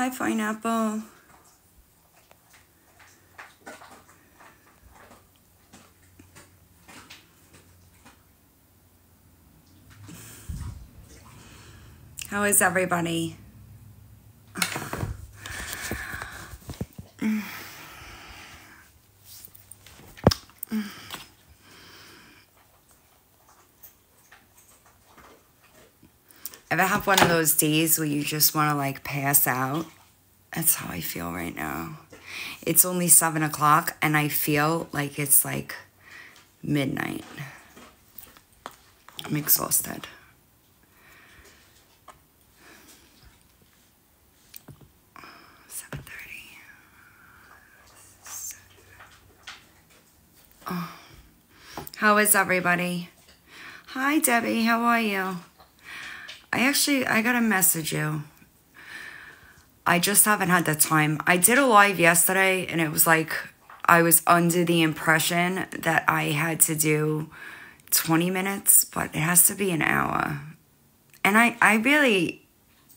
Hi, Pineapple. How is everybody? Ever have one of those days where you just want to like pass out? That's how I feel right now. It's only 7 o'clock and I feel like it's like midnight. I'm exhausted. Oh. How is everybody? Hi, Debbie. How are you? I gotta message you. I just haven't had the time. I did a live yesterday and it was like I was under the impression that I had to do 20 minutes, but it has to be an hour. And I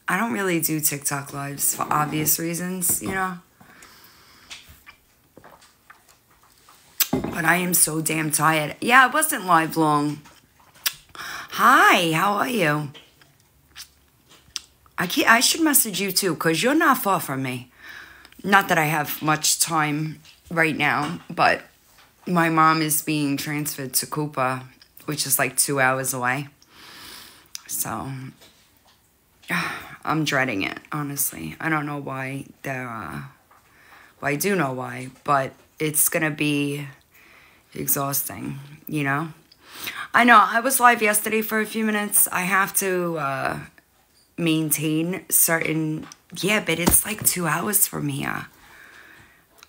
don't really do TikTok lives for obvious reasons, you know? But I am so damn tired. Yeah, it wasn't live long. Hi, how are you? I should message you too, because you're not far from me. Not that I have much time right now, but my mom is being transferred to Cooper, which is like 2 hours away. So I'm dreading it, honestly. I don't know why well, I do know why, but it's gonna be exhausting, you know? I know, I was live yesterday for a few minutes. I have to maintain certain, yeah, but it's like 2 hours from here.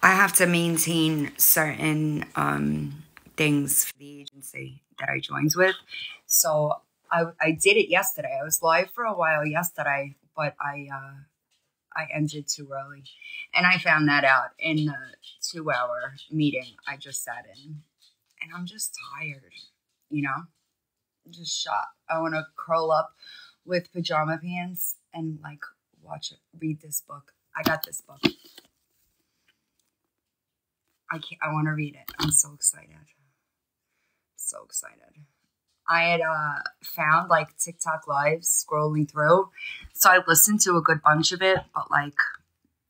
I have to maintain certain things for the agency that I joined with. So I did it yesterday. I was live for a while yesterday, but I ended too early. And I found that out in the 2-hour meeting I just sat in. And I'm just tired, you know? Just shot. I want to curl up with pajama pants and like read this book. I got this book. I want to read it. I'm so excited. So excited. I had found like TikTok lives scrolling through. So I listened to a good bunch of it, but like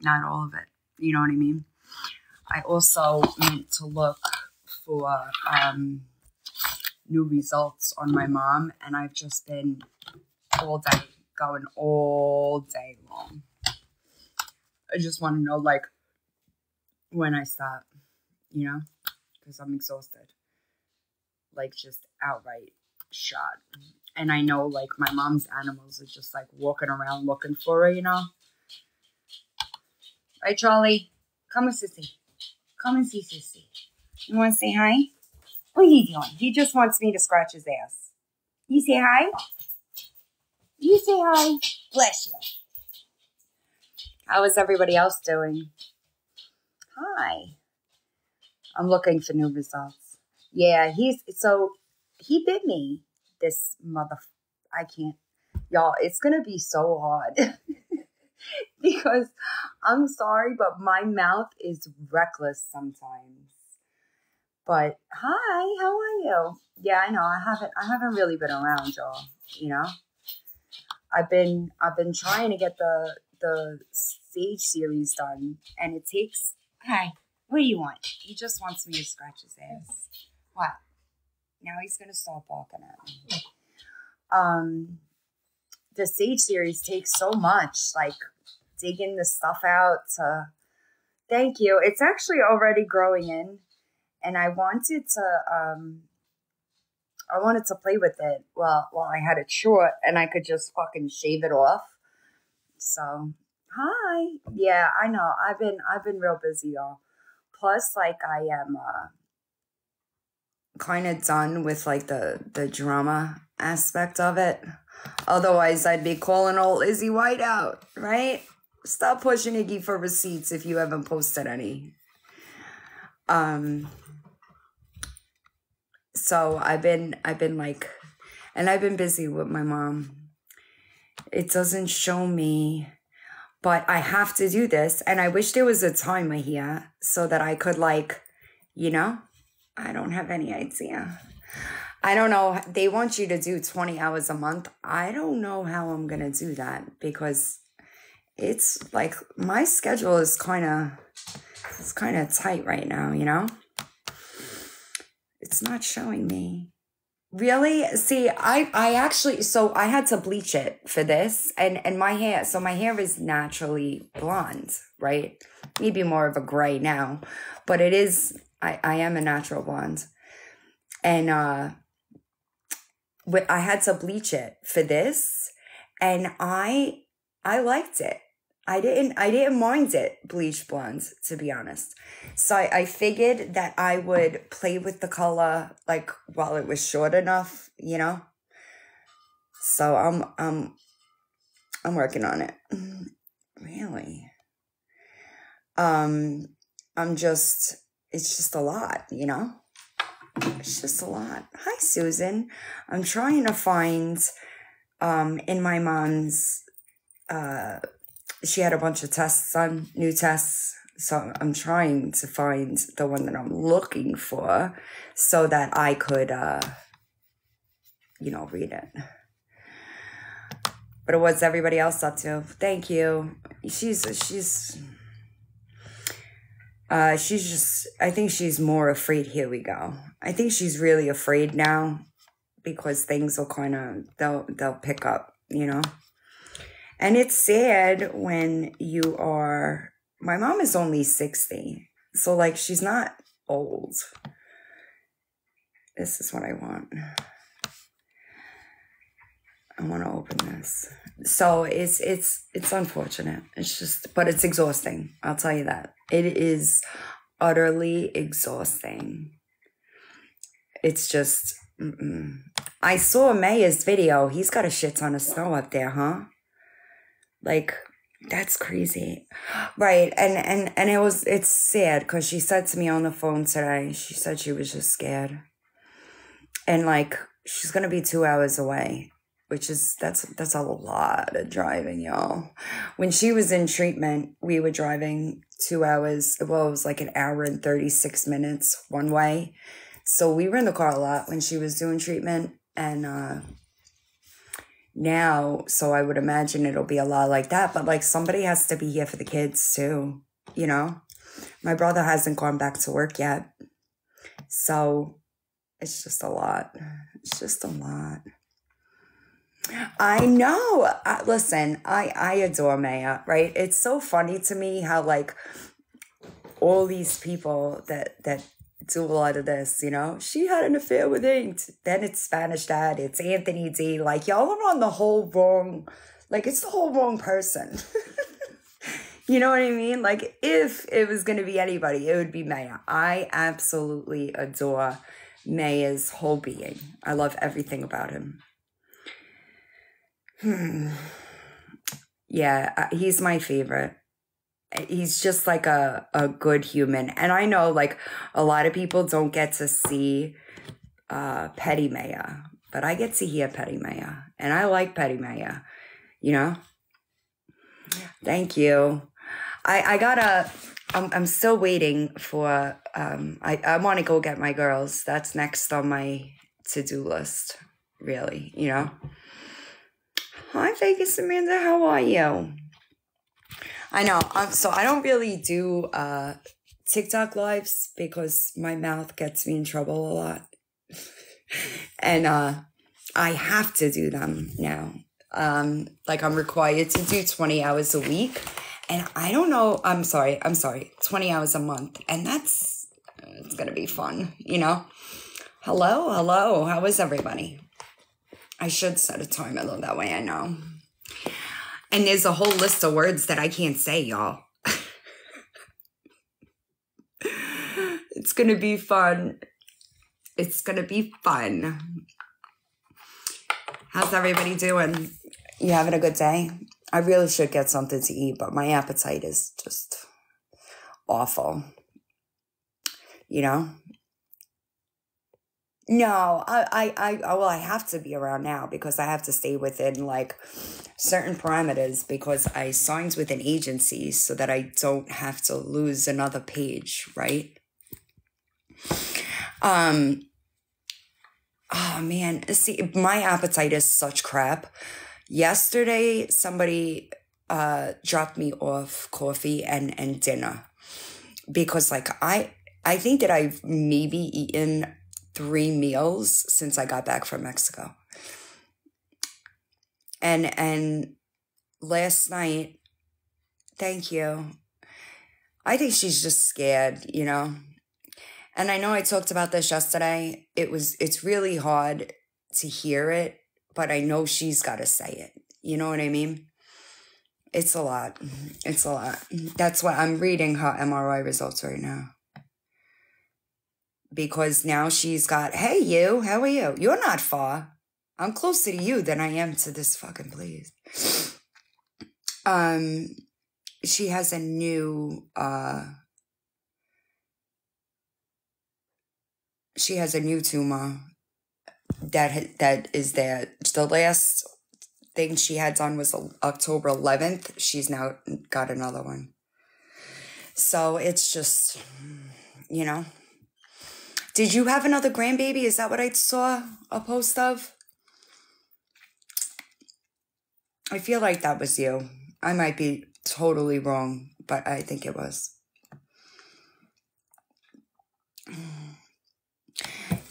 not all of it. You know what I mean? I also meant to look for new results on my mom, and I've just been all day going all day long. I just want to know like when I stop, you know, because I'm exhausted, like just outright shot. And I know like my mom's animals are just like walking around looking for her, you know. Right, Charlie? Come with Sissy. Come and see Sissy. You want to say hi? What are you doing? He just wants me to scratch his ass. You say hi? You say hi? Bless you. How is everybody else doing? Hi. I'm looking for new results. Yeah, he bit me. This I can't. Y'all, it's going to be so hard. Because I'm sorry, but my mouth is reckless sometimes. But hi, how are you? Yeah, I know. I haven't really been around, y'all. You know, I've been trying to get the Sage series done, and it takes. Hi, what do you want? He just wants me to scratch his ass. What? Now he's gonna start barking at me. The Sage series takes so much, like digging the stuff out. Thank you. It's actually already growing in. And I wanted to play with it while I had it short, and I could just fucking shave it off. So, hi. Yeah, I know. I've been real busy, y'all. Plus, like, I am kind of done with like the drama aspect of it. Otherwise, I'd be calling old Izzy White out, right? Stop pushing Iggy for receipts if you haven't posted any. So I've been like, and I've been busy with my mom. It doesn't show me, But I have to do this. And I wish there was a timer here so that I could like, you know, I don't have any idea. I don't know. They want you to do 20 hours a month. I don't know how I'm going to do that because it's like my schedule is kind of tight right now, you know? It's not showing me. Really? See, I actually, so I had to bleach it for this and my hair, so my hair is naturally blonde, right? Maybe more of a gray now, but it is, I am a natural blonde. And I had to bleach it for this and I liked it. I didn't mind it bleached blonde, to be honest. So I figured that I would play with the color like while it was short enough, you know. So I'm working on it. Really. It's just a lot, you know. It's just a lot. Hi, Susan. I'm trying to find in my mom's she had a bunch of tests on, new tests. So I'm trying to find the one that I'm looking for so that I could, read it. But what's everybody else up to? Thank you. She's just, I think she's more afraid. Here we go. I think she's really afraid now because things will kind of, they'll pick up, you know? And it's sad when you are, my mom is only 60. So like, she's not old. This is what I want. I want to open this. So it's unfortunate. It's just, but it's exhausting. I'll tell you that. It is utterly exhausting. It's just, I saw Maya's video. He's got a shit ton of snow up there, huh? Like, that's crazy. Right. And it's sad because she said to me on the phone today, she said she was just scared. And like, she's going to be 2 hours away, which is, that's a lot of driving, y'all. When she was in treatment, we were driving 2 hours. Well, it was like an hour and 36 minutes one way. So we were in the car a lot when she was doing treatment. And, now, so I would imagine it'll be a lot like that, but like somebody has to be here for the kids too, you know? My brother hasn't gone back to work yet. So it's just a lot. It's just a lot. I know. Listen, I adore Maya, right? It's so funny to me how like all these people that do a lot of this, you know, she had an affair with Ink. Then it's Spanish Dad. It's Anthony D. Like, y'all are on the whole wrong, like, it's the whole wrong person. You know what I mean? Like, if it was going to be anybody, it would be Maya. I absolutely adore Maya's whole being. I love everything about him. Yeah, he's my favorite. He's just like a good human. And I know like a lot of people don't get to see Petty Maya, but I get to hear Petty Maya. And I like Petty Maya, you know? Thank you. I'm still waiting for, I want to go get my girls. That's next on my to-do list, really, you know? Hi, Vegas Amanda, how are you? I know. So I don't really do TikTok lives because my mouth gets me in trouble a lot. And I have to do them now. Like I'm required to do 20 hours a week. And I don't know. I'm sorry. 20 hours a month. And it's going to be fun, you know? Hello. How is everybody? I should set a timer though. That way I know. And there's a whole list of words that I can't say, y'all. It's going to be fun. It's going to be fun. How's everybody doing? You having a good day? I really should get something to eat, but my appetite is just awful. You know? No, well, I have to be around now because I have to stay within like certain parameters because I signed with an agency so that I don't have to lose another page, right? Oh man, see, my appetite is such crap. Yesterday, somebody dropped me off coffee and dinner because like I think that I've maybe eaten 3 meals since I got back from Mexico. And last night, thank you. I think she's just scared, you know. And I know I talked about this yesterday. It's really hard to hear it, but I know she's got to say it. You know what I mean? It's a lot. It's a lot. That's why I'm reading her MRI results right now. Because now she's got, hey, you, how are you? You're not far. I'm closer to you than I am to this fucking place. She has a new, tumor that is there. The last thing she had done was October 11th. She's now got another one. So it's just, you know. Did you have another grandbaby? Is that what I saw a post of? I feel like that was you. I might be totally wrong, but I think it was.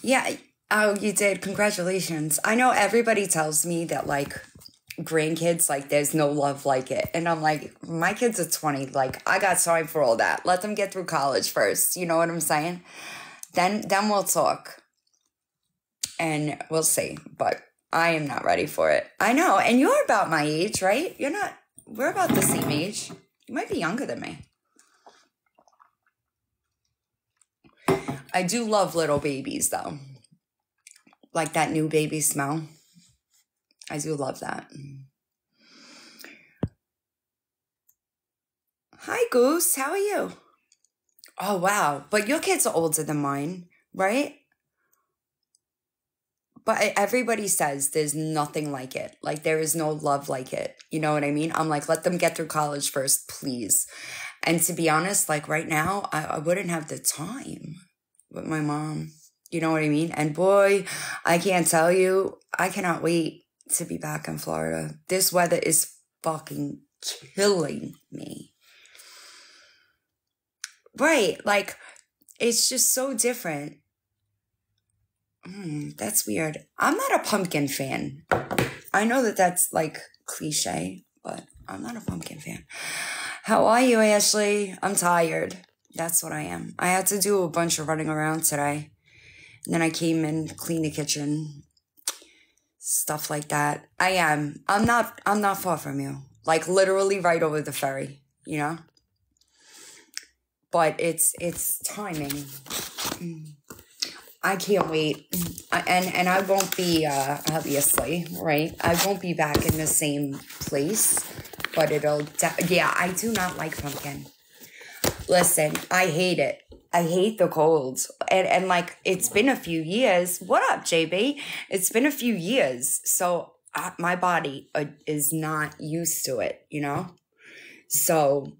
Yeah. Oh, you did. Congratulations. I know everybody tells me that like grandkids, like there's no love like it. And I'm like, my kids are 20. Like I got time for all that. Let them get through college first. You know what I'm saying? Then we'll talk and we'll see. But I am not ready for it. I know. And you're about my age, right? You're not, we're about the same age. You might be younger than me. I do love little babies though. Like that new baby smell. I do love that. Hi, Goose. How are you? Oh, wow. But your kids are older than mine, right? But everybody says there's nothing like it. Like there is no love like it. You know what I mean? I'm like, let them get through college first, please. And to be honest, like right now, I wouldn't have the time with my mom. You know what I mean? And boy, I can't tell you, I cannot wait to be back in Florida. This weather is fucking killing me. Right. Like, it's just so different. That's weird. I'm not a pumpkin fan. I know that that's like cliche, but I'm not a pumpkin fan. How are you, Ashley? I'm tired. That's what I am. I had to do a bunch of running around today. And then I came in, cleaned the kitchen, stuff like that. I am. I'm not far from you. Like literally right over the ferry, you know? But it's timing. I can't wait. And I won't be, obviously, right? I won't be back in the same place, but yeah, I do not like pumpkin. Listen, I hate it. I hate the cold. And like, it's been a few years. What up, JB? It's been a few years. So my body is not used to it, you know? So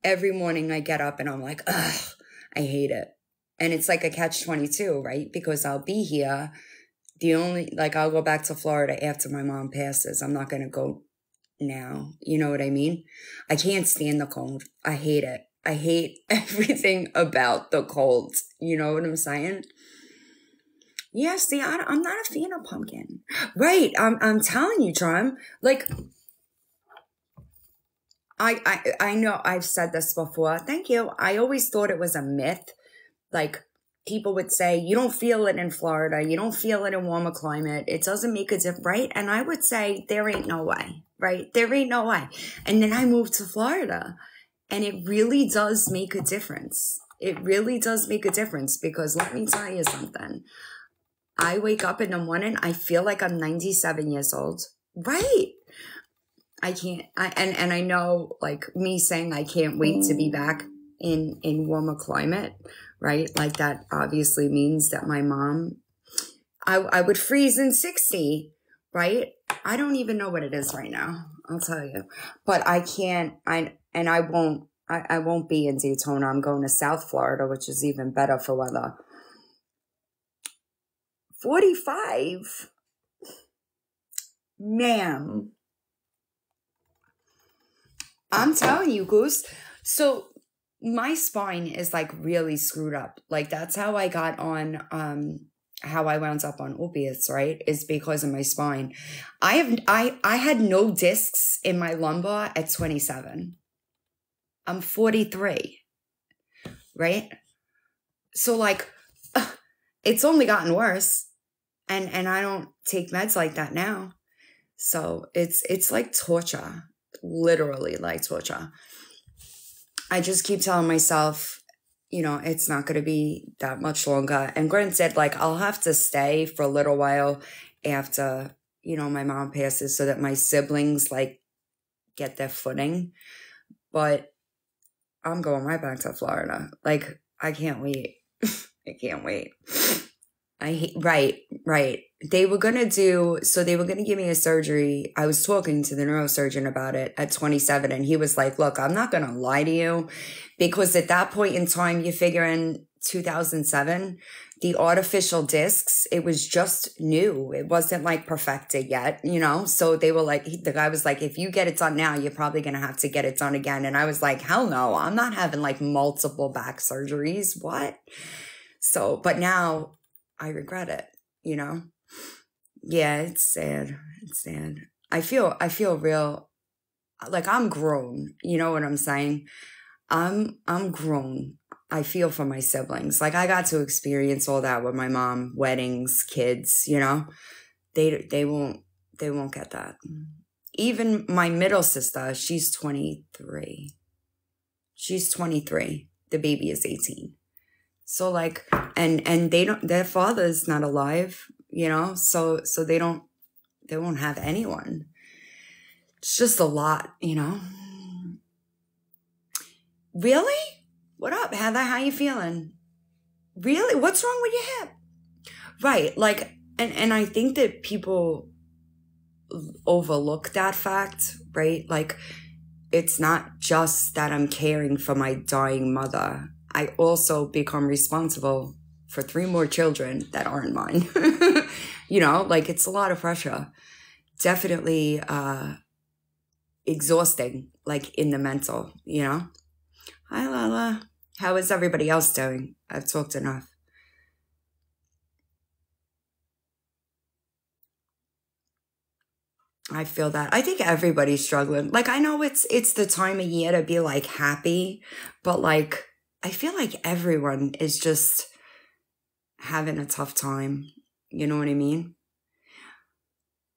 every morning I get up and I'm like, ugh, I hate it. And it's like a catch-22, right? Because I'll be here. I'll go back to Florida after my mom passes. I'm not going to go now. You know what I mean? I can't stand the cold. I hate it. I hate everything about the cold. You know what I'm saying? Yeah, see, I'm not a fan of pumpkin. Right. I'm telling you, Charm. Like, I know I've said this before. Thank you. I always thought it was a myth. Like, people would say, you don't feel it in Florida. You don't feel it in warmer climate. It doesn't make a difference, right? And I would say, there ain't no way, right? There ain't no way. And then I moved to Florida. And it really does make a difference. It really does make a difference because let me tell you something. I wake up in the morning, I feel like I'm 97 years old. Right. I can't, and I know like me saying I can't wait to be back in warmer climate, right? Like that obviously means that my mom I would freeze in 60, right? I don't even know what it is right now. I'll tell you. But I can't, I won't be in Daytona. I'm going to South Florida, which is even better for weather. 45? Ma'am. I'm telling you, Goose. So my spine is like really screwed up. Like that's how I got on, how I wound up on opiates, right? Is because of my spine. I had no discs in my lumbar at 27. I'm 43, right? So like, it's only gotten worse. And I don't take meds like that now. So it's like torture, literally like torture. I just keep telling myself, it's not going to be that much longer. And granted, like I'll have to stay for a little while after, my mom passes so that my siblings like get their footing. But I'm going right back to Florida. Like I can't wait. I can't wait. Right. They were going to give me a surgery. I was talking to the neurosurgeon about it at 27 and he was like, look, I'm not going to lie to you because at that point in time, you figure in 2007, the artificial discs, it was just new. It wasn't like perfected yet, So they were like, the guy was like, if you get it done now, you're probably going to have to get it done again. And I was like, hell no, I'm not having like multiple back surgeries. What? So, but now I regret it, Yeah, it's sad. It's sad. I feel real like I'm grown. You know what I'm saying? I'm grown. I feel for my siblings. Like I got to experience all that with my mom, weddings, kids, They won't get that. Even my middle sister, she's 23. She's 23. The baby is 18. So like, and their father's not alive, so they won't have anyone. It's just a lot, Really? What up, Heather? How you feeling? Really? What's wrong with your hip? Right. Like, and I think that people overlook that fact, right? Like, it's not just that I'm caring for my dying mother. I also become responsible for 3 more children that aren't mine. Like it's a lot of pressure. Definitely exhausting, like in the mental, Hi, Lala. How is everybody else doing? I've talked enough. I feel that. I think everybody's struggling. Like, I know it's the time of year to be like happy, but like, I feel like everyone is just having a tough time. You know what I mean?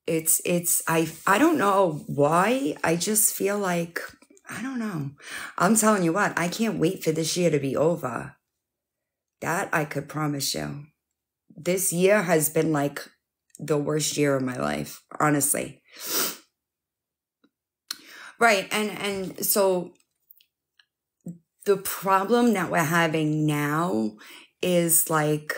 I don't know why. I just feel like, I don't know. I'm telling you what, I can't wait for this year to be over. That I could promise you. This year has been like the worst year of my life, honestly. Right. And so the problem that we're having now is like,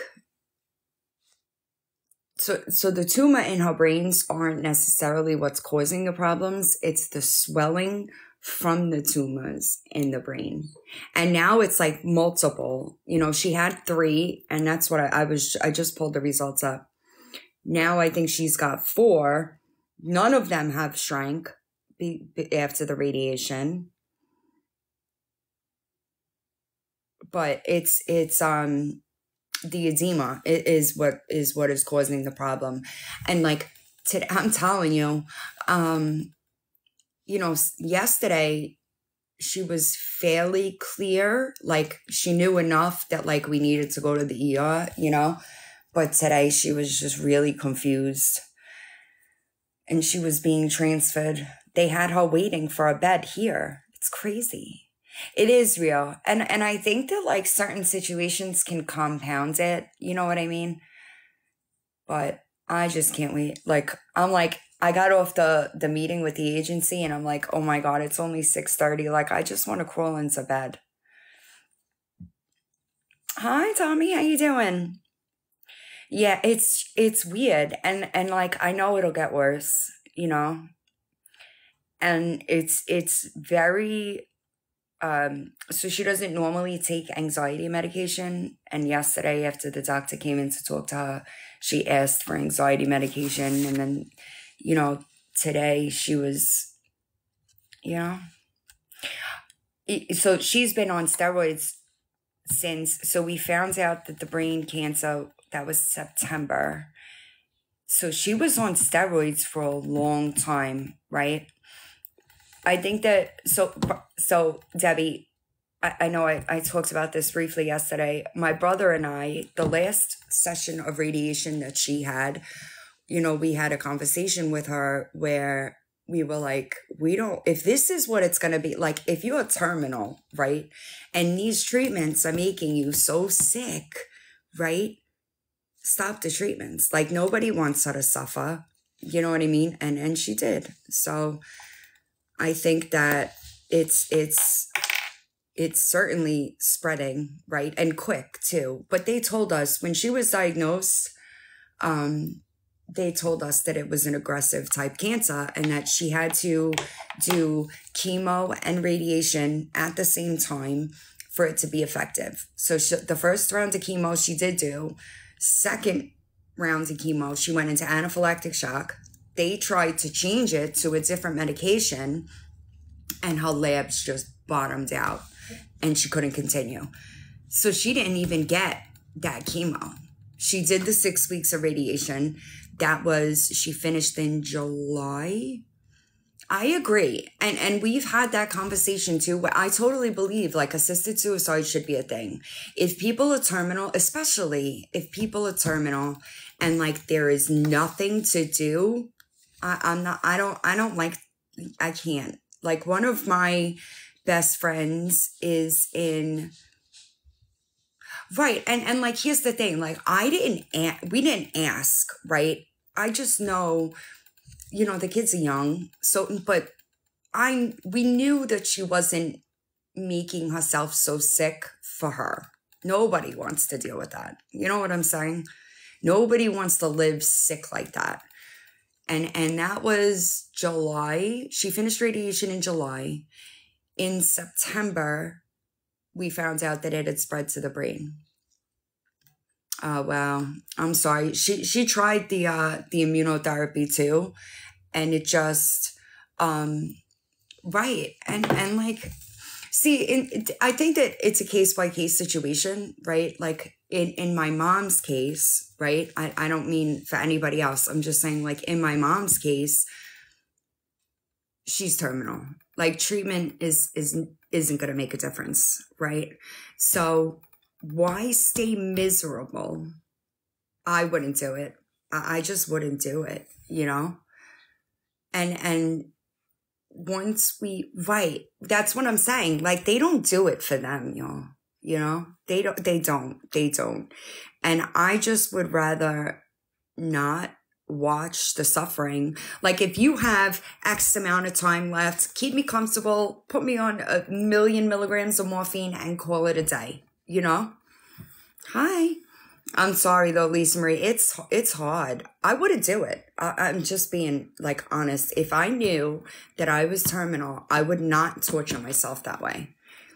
so the tumor in her brains aren't necessarily what's causing the problems. It's the swelling from the tumors in the brain. And now it's like multiple, she had 3 and that's what I just pulled the results up. Now I think she's got 4. None of them have shrank after the radiation. But it's the edema is what is causing the problem. And like today, I'm telling you, yesterday she was fairly clear. Like she knew enough that like we needed to go to the ER, but today she was just really confused and she was being transferred. They had her waiting for a bed here. It's crazy. It is real. And I think that like certain situations can compound it. You know what I mean? But I just can't wait. Like, I'm like, I got off the meeting with the agency and I'm like, oh my God, it's only 6:30. Like, I just want to crawl into bed. Hi, Tommy. How you doing? Yeah, it's weird. And like I know it'll get worse, you know. And it's very so she doesn't normally take anxiety medication, and yesterday after the doctor came in to talk to her, she asked for anxiety medication, and then you know, today she was, you know, so she's been on steroids since, so we found out that the brain cancer, that was September. So she was on steroids for a long time, right? I think that, so Debbie, I know I talked about this briefly yesterday. My brother and I, the last session of radiation that she had, you know, we had a conversation with her where we were like, we don't, if this is what it's going to be, like if you're terminal, right? And these treatments are making you so sick, right? Stop the treatments. Like nobody wants her to suffer. You know what I mean? And she did. So I think that it's certainly spreading, right? And quick too. But they told us when she was diagnosed, they told us that it was an aggressive type cancer and that she had to do chemo and radiation at the same time for it to be effective. So the first round of chemo she did do. Second rounds of chemo, she went into anaphylactic shock. They tried to change it to a different medication and her labs just bottomed out and she couldn't continue. So she didn't even get that chemo. She did the 6 weeks of radiation. She finished in July. I agree. And we've had that conversation too, where I totally believe like assisted suicide should be a thing. If people are terminal, especially if people are terminal and like there is nothing to do, I can't. Like one of my best friends is in, right. And like, here's the thing, like we didn't ask, right? I just know, you know, the kids are young. So, but we knew that she wasn't making herself so sick for her. Nobody wants to deal with that. You know what I'm saying? Nobody wants to live sick like that. And that was July. She finished radiation in July. In September, we found out that it had spread to the brain. Oh, wow. I'm sorry. She tried the immunotherapy too. And it just, right. And like, see, I think that it's a case by case situation, right? Like in my mom's case, right? I don't mean for anybody else. I'm just saying like in my mom's case, she's terminal. Like treatment isn't going to make a difference, right? So why stay miserable? I wouldn't do it. I just wouldn't do it, you know? And once right, that's what I'm saying. Like they don't do it for them, y'all. You know, they don't. And I just would rather not watch the suffering. Like if you have X amount of time left, keep me comfortable, put me on 1,000,000 milligrams of morphine and call it a day, you know? Hi. I'm sorry though, Lisa Marie. It's hard. I wouldn't do it. I'm just being like honest. If I knew that I was terminal, I would not torture myself that way.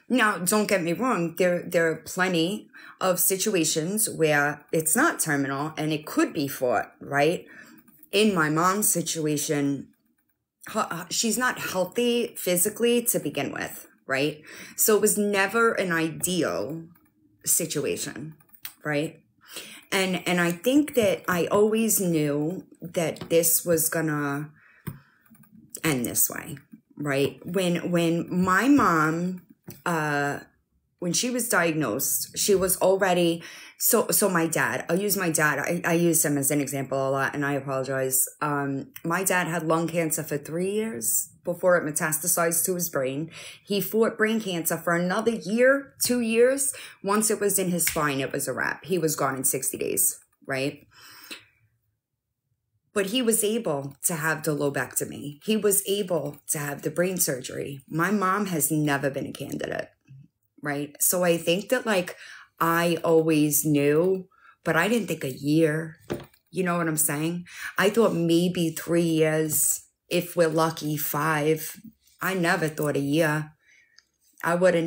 Now, don't get me wrong. There are plenty of situations where it's not terminal and it could be fought, right? In my mom's situation, she's not healthy physically to begin with, right? So it was never an ideal situation, right? And I think that I always knew that this was gonna end this way, right? When my mom, when she was diagnosed, she was already, so my dad, I'll use my dad. I use him as an example a lot and I apologize. My dad had lung cancer for 3 years before it metastasized to his brain. He fought brain cancer for another year, 2 years. Once it was in his spine, it was a wrap. He was gone in 60 days, right? But he was able to have the lobectomy. He was able to have the brain surgery. My mom has never been a candidate, right? So I think that like I always knew but I didn't think a year. You know what I'm saying? I thought maybe 3 years, if we're lucky, 5. I never thought a year. I would have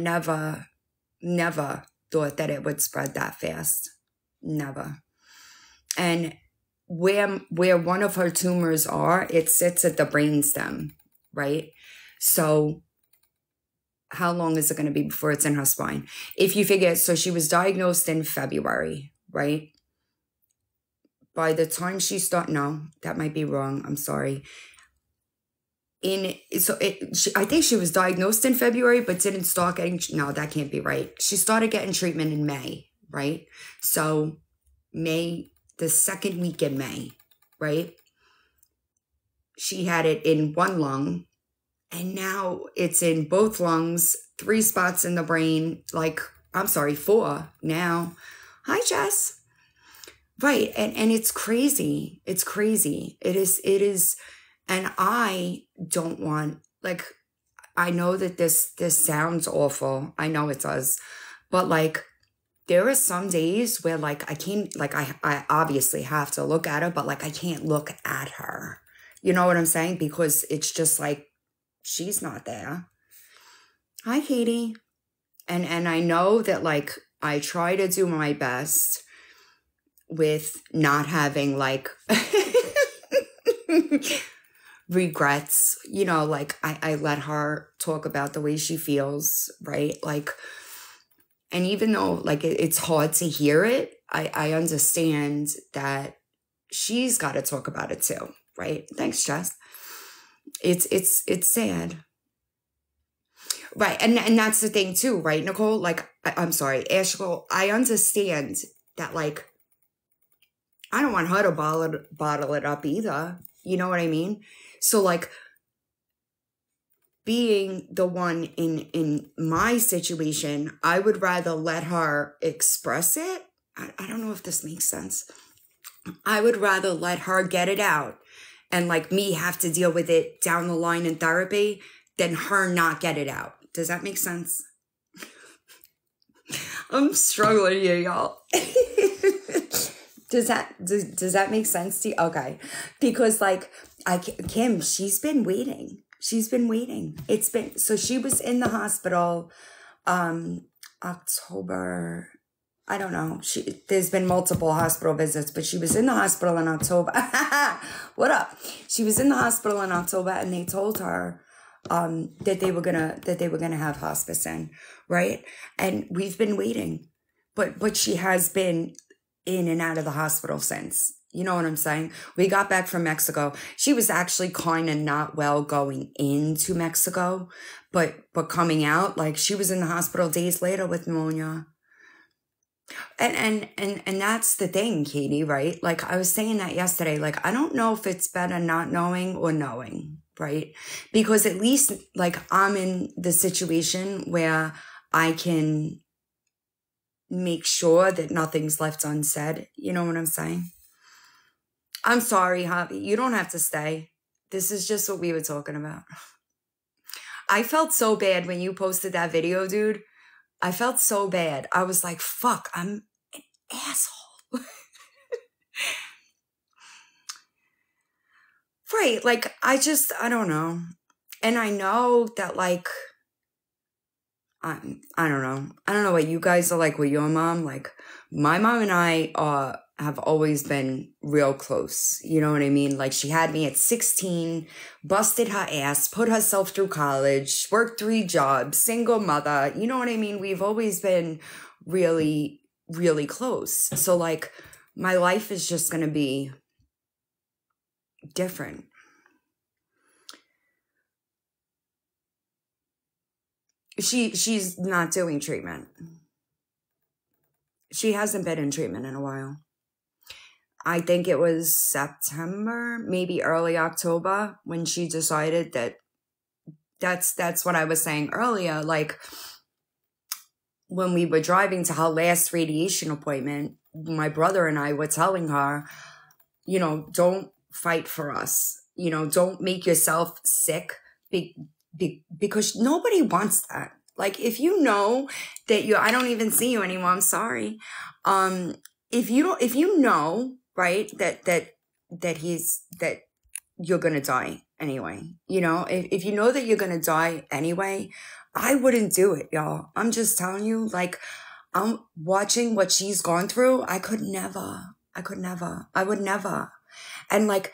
never thought that it would spread that fast. Never. And where one of her tumors are, it sits at the brainstem, right? So how long is it going to be before it's in her spine? If you figure, so she was diagnosed in February, right? By the time no, that might be wrong. I'm sorry. I think she was diagnosed in February, but didn't start getting, no, that can't be right. She started getting treatment in May, right? So May, the second week in May, right? She had it in one lung, and now it's in both lungs, 3 spots in the brain, 4 now. Hi, Jess. Right, and it's crazy. It's crazy. It is, and I don't want, I know that this sounds awful. I know it does. But there are some days where I can't, I obviously have to look at her, but I can't look at her. You know what I'm saying? Because it's just she's not there. Hi, Katie. And I know that I try to do my best with not having regrets, I let her talk about the way she feels, right? And even though it's hard to hear it, I understand that she's got to talk about it too, right? Thanks, Jess. It's sad. Right. And that's the thing too, right, Nicole? I'm sorry, Ashkel, I understand that I don't want her to bottle it up either. You know what I mean? So being the one in my situation, I would rather let her express it. I don't know if this makes sense. I would rather let her get it out and me have to deal with it down the line in therapy than her not get it out. Does that make sense? I'm struggling here, y'all. Does that make sense to you? Okay. Because Kim, she's been waiting. So she was in the hospital, October, I don't know. There's been multiple hospital visits, but she was in the hospital in October. What up? She was in the hospital in October, and they told her, that they were gonna have hospice in, right? And we've been waiting, but she has been in and out of the hospital since. You know what I'm saying? We got back from Mexico. She was actually kind of not well going into Mexico, but coming out, she was in the hospital days later with pneumonia. And that's the thing, Katie, right? I was saying that yesterday, I don't know if it's better not knowing or knowing, right? Because at least I'm in the situation where I can make sure that nothing's left unsaid. You know what I'm saying? I'm sorry, Javi. You don't have to stay. This is just what we were talking about. I felt so bad when you posted that video, dude. I felt so bad. I was like, fuck, I'm an asshole. Right. I don't know. And I know that I don't know. I don't know what you guys are with your mom. My mom and I have always been real close. You know what I mean? She had me at 16, busted her ass, put herself through college, worked 3 jobs, single mother. You know what I mean? We've always been really, really close. So my life is just going to be different. She's not doing treatment. She hasn't been in treatment in a while. I think it was September, maybe early October, when she decided that that's what I was saying earlier. When we were driving to her last radiation appointment, my brother and I were telling her, don't fight for us. Don't make yourself sick because nobody wants that. If you know that I don't even see you anymore, I'm sorry. if you know, right, that you're gonna die anyway, you know, if you know that you're gonna die anyway, I wouldn't do it, y'all. I'm just telling you, like, I'm watching what she's gone through. I would never. And like,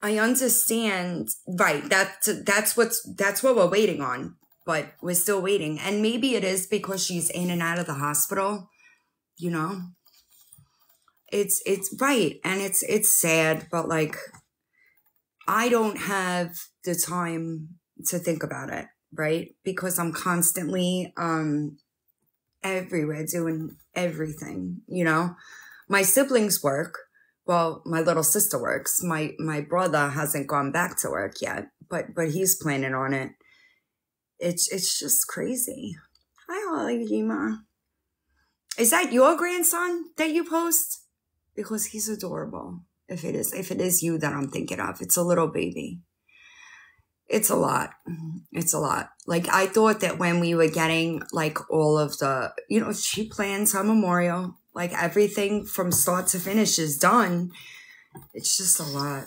I understand, right? That's what we're waiting on, but we're still waiting. And maybe it is because she's in and out of the hospital, you know. It's right, and it's sad, but like, I don't have the time to think about it, right? Because I'm constantly everywhere doing everything, you know. My siblings work. Well, my little sister works. My brother hasn't gone back to work yet, but he's planning on it. It's just crazy. Hi, Holly. Is that your grandson that you post? Because he's adorable. If it is you that I'm thinking of, it's a little baby. It's a lot. It's a lot. Like, I thought that when we were getting like all of the, you know, she plans her memorial, like everything from start to finish is done. It's just a lot.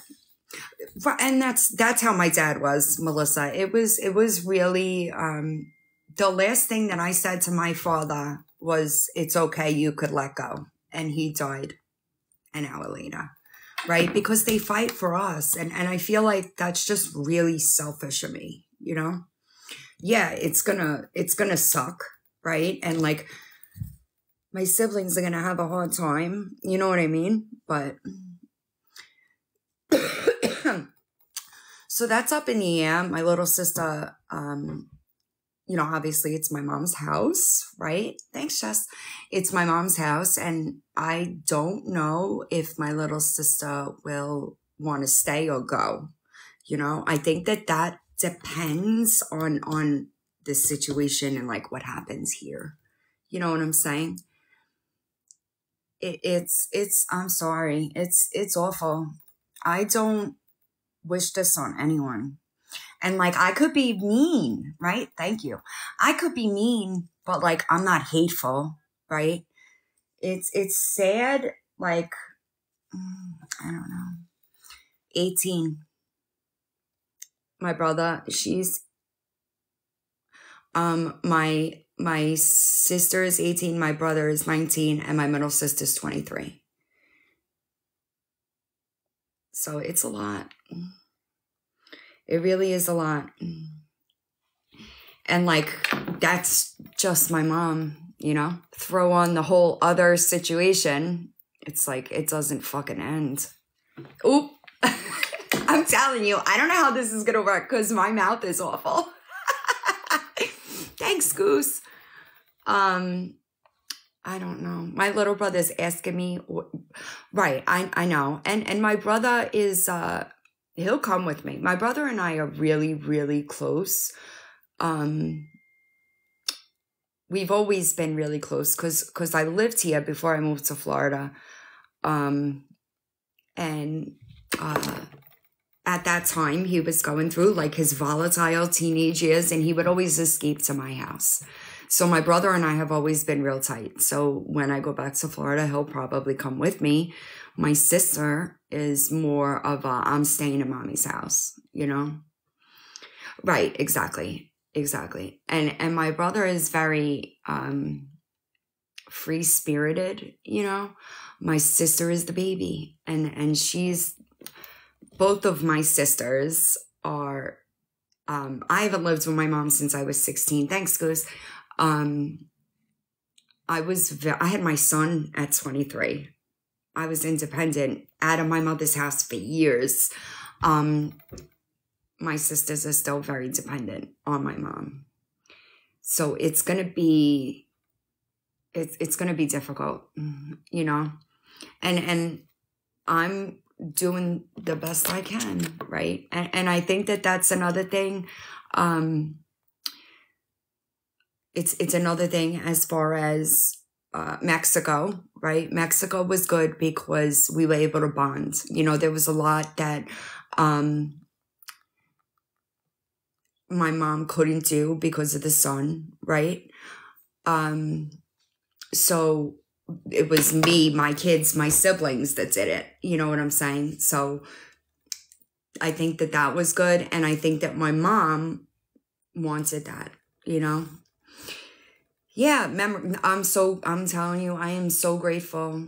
And that's how my dad was, Melissa. It was really, the last thing that I said to my father was, it's okay, you could let go. And he died an hour later, right? Because they fight for us. And I feel like that's just really selfish of me, you know? Yeah, it's gonna suck, right? And like, my siblings are gonna have a hard time, you know what I mean? But so that's up in the air. My little sister, you know, obviously it's my mom's house, right? Thanks, Jess. It's my mom's house, and I don't know if my little sister will want to stay or go. You know, I think that depends on the situation and like what happens here. You know what I'm saying? It's I'm sorry. It's awful. I don't wish this on anyone. And like, I could be mean, right? Thank you. I could be mean, but like, I'm not hateful, right? It's sad. Like, I don't know. 18. My brother, she's, my sister is 18, my brother is 19, and my middle sister's 23. So it's a lot. It really is a lot. And like, that's just my mom, you know? Throw on the whole other situation. It's like, it doesn't fucking end. Oop. I'm telling you, I don't know how this is going to work because my mouth is awful. Thanks, Goose. I don't know. My little brother's asking me. Right, I know. And my brother is, he'll come with me. My brother and I are really, really close. We've always been really close because I lived here before I moved to Florida. At that time, he was going through like his volatile teenage years, and he would always escape to my house. So my brother and I have always been real tight. So when I go back to Florida, he'll probably come with me. My sister is more of a, I'm staying in mommy's house, you know? Right, exactly. And my brother is very free-spirited, you know? My sister is the baby, and she's, both of my sisters are, I haven't lived with my mom since I was 16. Thanks, Goose. I had my son at 23. I was independent out of my mother's house for years. My sisters are still very dependent on my mom. So it's going to be, it's going to be difficult, you know, and I'm doing the best I can. Right. And I think that that's another thing. It's another thing as far as, Mexico, right? Mexico was good because we were able to bond. You know, there was a lot that, my mom couldn't do because of the son, right? So it was me, my kids, my siblings that did it. You know what I'm saying? So I think that that was good. And I think that my mom wanted that, you know? Yeah, I'm telling you, I am so grateful.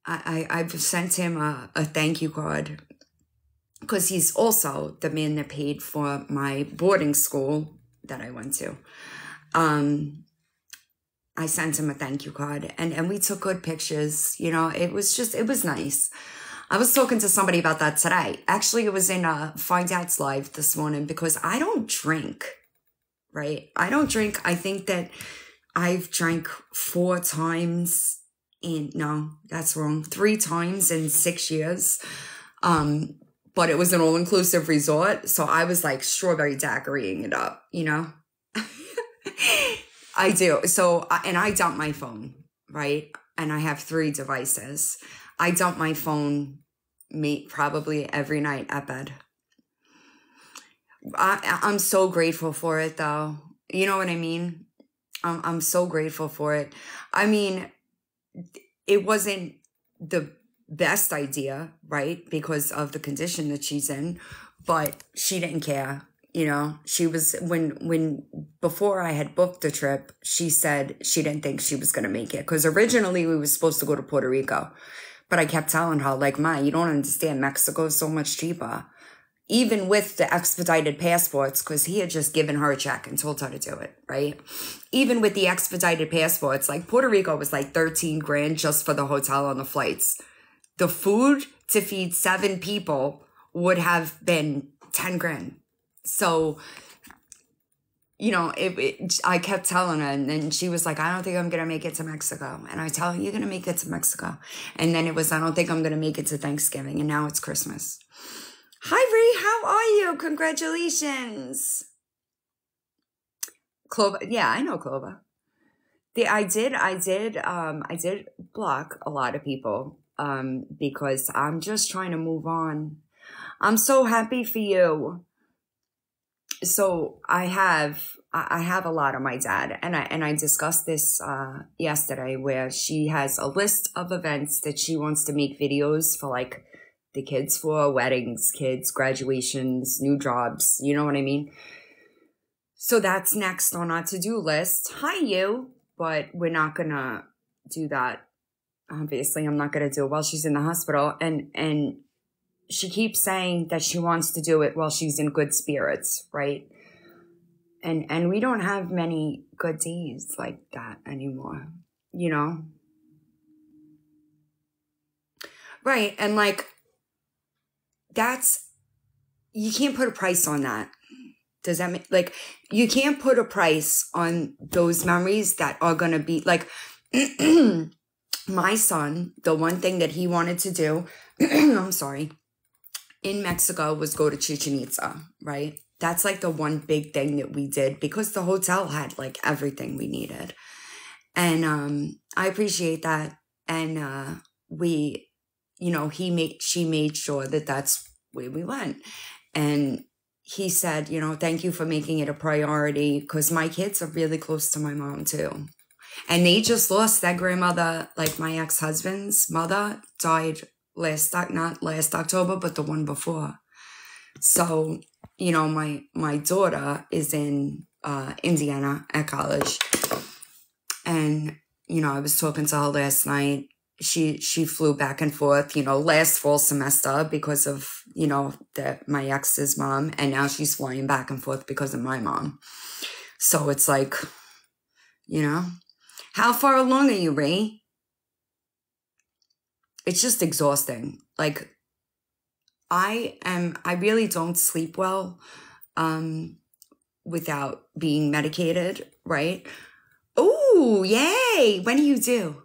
I've sent him a thank you card because he's also the man that paid for my boarding school that I went to. I sent him a thank you card and we took good pictures. You know, it was nice. I was talking to somebody about that today. Actually, it was in Find Out's live this morning because I don't drink, right? I don't drink. I think that I've drank 4 times no, that's wrong. 3 times in 6 years. But it was an all-inclusive resort. So I was like strawberry daiquiring it up, you know? I do. So, and I dump my phone, right? And I have 3 devices. I dump my phone probably every night at bed. I'm so grateful for it though. You know what I mean? I'm so grateful for it. I mean, it wasn't the best idea, right? Because of the condition that she's in, but she didn't care. You know, she was, before I had booked the trip, she said she didn't think she was going to make it. Because originally we were supposed to go to Puerto Rico. But I kept telling her, like, Ma, you don't understand. Mexico is so much cheaper. Even with the expedited passports, because he had just given her a check and told her to do it, right? Even with the expedited passports, like Puerto Rico was like 13 grand just for the hotel and the flights. The food to feed 7 people would have been 10 grand. So, you know, I kept telling her, and then she was like, I don't think I'm going to make it to Mexico. And I tell her, you're going to make it to Mexico. And then it was, I don't think I'm going to make it to Thanksgiving. And now it's Christmas. Hi, Ree, how are you? Congratulations. Clover, yeah, I know Clover. I did block a lot of people because I'm just trying to move on. I'm so happy for you. So I have a lot of my dad, and I discussed this yesterday, where she has a list of events that she wants to make videos for, like the kids for, weddings, kids, graduations, new jobs. You know what I mean? So that's next on our to-do list. Hi, you. But we're not gonna do that. Obviously, I'm not gonna do it while she's in the hospital, and she keeps saying that she wants to do it while she's in good spirits, right? And we don't have many good days like that anymore, you know? Right, and like, you can't put a price on that. Does that make, like, you can't put a price on those memories that are gonna be, like, my son, the one thing that he wanted to do, I'm sorry, in Mexico was go to Chichen Itza, right? That's like the one big thing that we did because the hotel had like everything we needed. And I appreciate that. And she made sure that that's where we went. And he said, thank you for making it a priority, because my kids are really close to my mom too. And they just lost their grandmother, like my ex-husband's mother died not last October, but the one before. So, my daughter is in Indiana at college. And, I was talking to her last night. She flew back and forth, last fall semester because of, my ex's mom. And now she's flying back and forth because of my mom. So it's like, how far along are you, Ray? It's just exhausting. Like, I really don't sleep well without being medicated, right? Oh, yay. When do you do?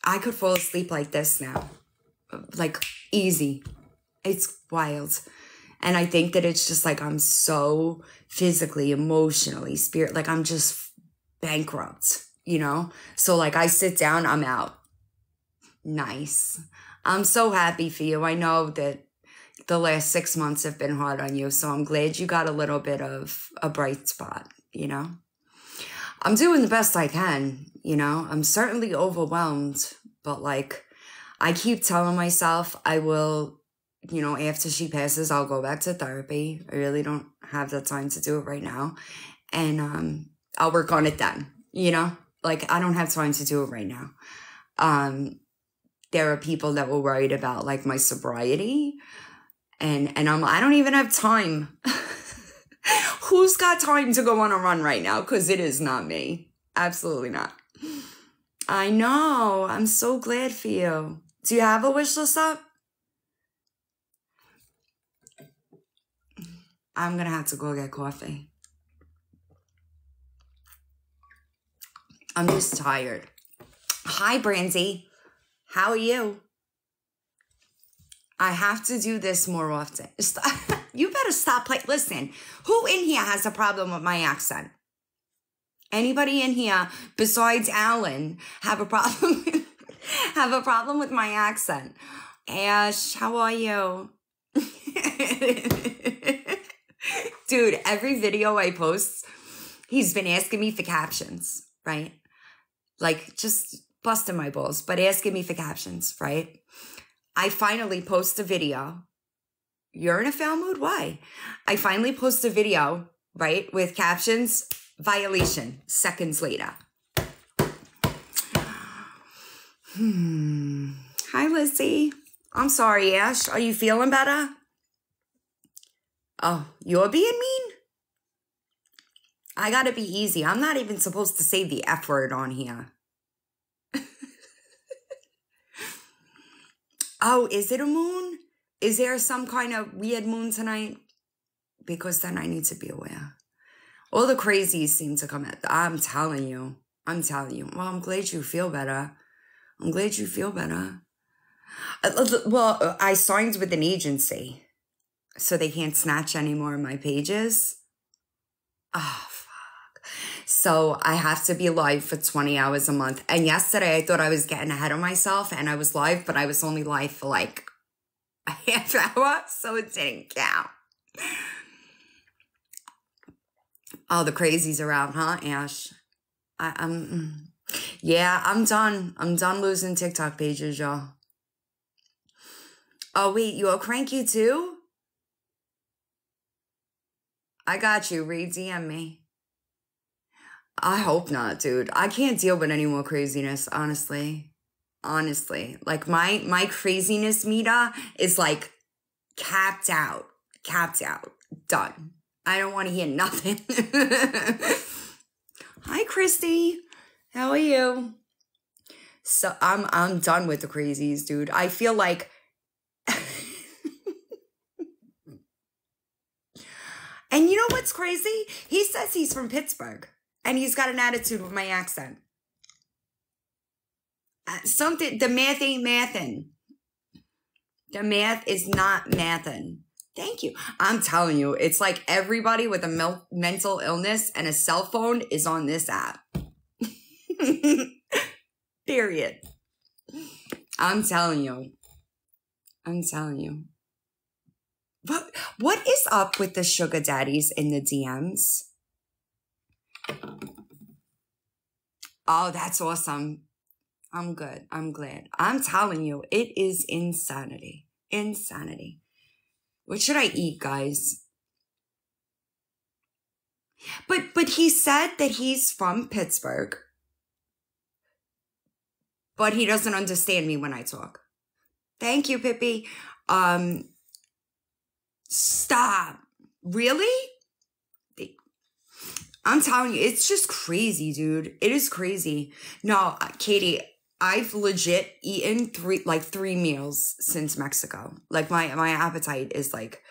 I could fall asleep like this now. Like, easy. It's wild. And I think that it's just like I'm so physically, emotionally, like I'm just bankrupt, So like I sit down, I'm out. Nice. I'm so happy for you. I know that the last 6 months have been hard on you, so I'm glad you got a little bit of a bright spot, I'm doing the best I can, you know? I'm certainly overwhelmed, but like, I keep telling myself I will, you know, after she passes, I'll go back to therapy. I really don't have the time to do it right now. And I'll work on it then, you know? Like, I don't have time to do it right now. There are people that were worried about like my sobriety, and I don't even have time. Who's got time to go on a run right now? Because it is not me. Absolutely not. I know. I'm so glad for you. Do you have a wish list up? I'm going to have to go get coffee. I'm just tired. Hi, Brandy. How are you? I have to do this more often. You better stop playing. Listen, who in here has a problem with my accent? Anybody in here besides Alan have a problem with my accent? Ash, how are you? Dude, every video I post, he's been asking me for captions, right? Like, just busting my balls, but asking me for captions, right? I finally post a video. You're in a foul mood? Why? I finally post a video, right, with captions, violation, seconds later. Hi, Lizzie. I'm sorry, Ash. Are you feeling better? Oh, you're being mean? I gotta be easy. I'm not even supposed to say the F word on here. Oh, is it a moon? Is there some kind of weird moon tonight? Because then I need to be aware. All the crazies seem to come at. I'm telling you. Well, I'm glad you feel better. Well, I signed with an agency, so they can't snatch any more of my pages. Oh, fuck. So I have to be live for 20 hours a month. And yesterday I thought I was getting ahead of myself and I was live, but I was only live for like a half hour, so it didn't count. Oh, the crazies are out, huh, Ash? Yeah, I'm done. I'm done losing TikTok pages, y'all. Oh, wait, you're cranky too? I got you. Re-DM me. I hope not, dude. I can't deal with any more craziness, honestly. Like, my craziness meter is, like, capped out. Done. I don't want to hear nothing. Hi, Christy. How are you? So, I'm done with the crazies, dude. I feel like... And you know what's crazy? He says he's from Pittsburgh. And he's got an attitude with my accent. The math ain't mathin'. The math is not mathin'. Thank you. I'm telling you, it's like everybody with a mental illness and a cell phone is on this app. Period. I'm telling you. What is up with the sugar daddies in the DMs? Oh, that's awesome. I'm good. I'm glad. I'm telling you, it is insanity. What should I eat, guys? But he said that he's from Pittsburgh. But he doesn't understand me when I talk. Thank you, Pippi. Stop. Really? I'm telling you, it's just crazy, dude. It is crazy. No, Katie, I've legit eaten three meals since Mexico. Like, my appetite is like,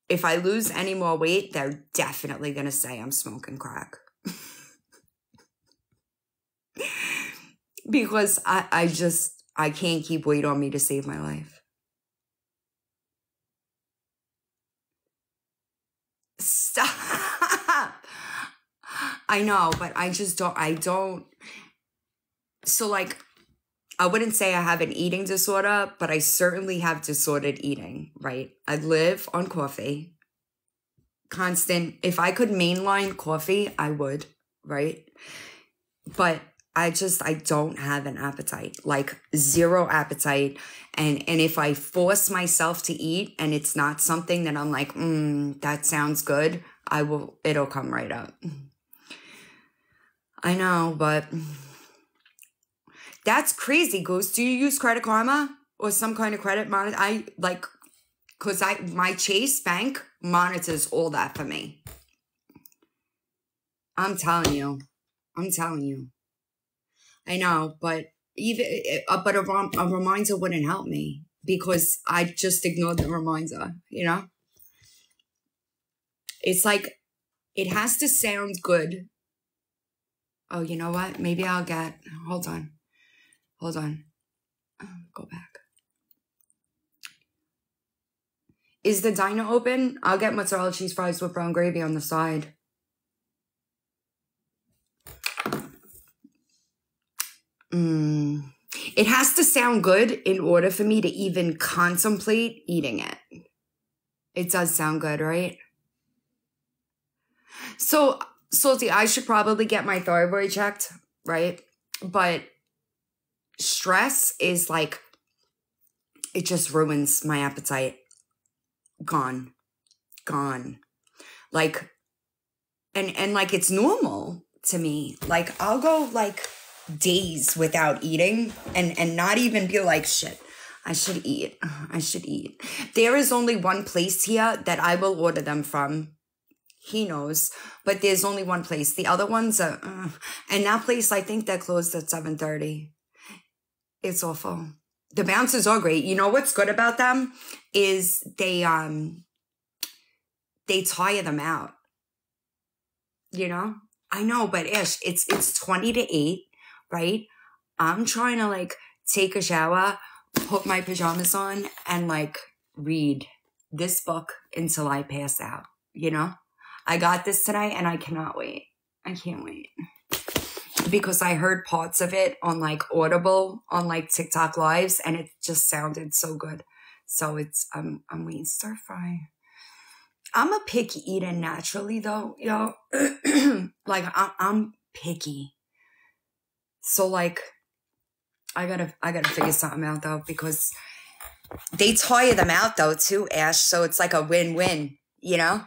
if I lose any more weight, they're definitely going to say I'm smoking crack. Because I can't keep weight on me to save my life. Stop. I know, but I don't. So, like, I wouldn't say I have an eating disorder, but I certainly have disordered eating, right? I live on coffee. Constant. If I could mainline coffee, I would. right? But I don't have an appetite, like zero appetite. And if I force myself to eat and it's not something that I'm like, that sounds good, it'll come right up. I know, but that's crazy, Goose. Do you use Credit Karma or some kind of credit monitor? Because my Chase Bank monitors all that for me. I'm telling you. I know, but a reminder wouldn't help me because I just ignored the reminder, you know? It's like, it has to sound good. Oh, you know what? Maybe I'll get, hold on. Go back. Is the diner open? I'll get mozzarella cheese fries with brown gravy on the side. It has to sound good in order for me to even contemplate eating it. It does sound good, right? So, Salty, I should probably get my thyroid checked, right? But stress is like, it just ruins my appetite. Gone. Like, and like, it's normal to me. Like, I'll go like days without eating and not even be like, shit, I should eat. There is only one place here that I will order them from. He knows, but there's only one place. The other ones are, and that place, I think that closed at 7:30. It's awful. The bouncers are great. You know what's good about them is they tire them out. You know? I know, but Ish, it's 20 to 8, right? I'm trying to like take a shower, put my pajamas on, and like read this book until I pass out, you know? I got this tonight and I cannot wait. I can't wait. Because I heard parts of it on like Audible, on like TikTok lives, and it just sounded so good. So it's, I'm waiting stir fry. I'm a picky eater naturally though, yo. Like I'm picky. So like, I gotta figure something out though, because they tire them out though too, Ash. So it's like a win-win, you know?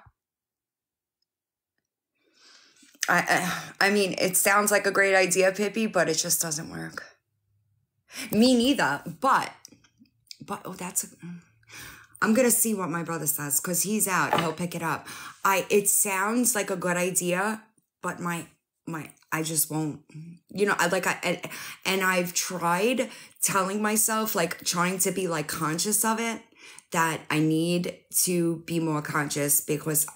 I mean, it sounds like a great idea, Pippi, but it just doesn't work. Me neither. But oh, I'm gonna see what my brother says because he's out. He'll pick it up. It sounds like a good idea, but I just won't. You know, and I've tried telling myself, like trying to be like conscious of it, that I need to be more conscious because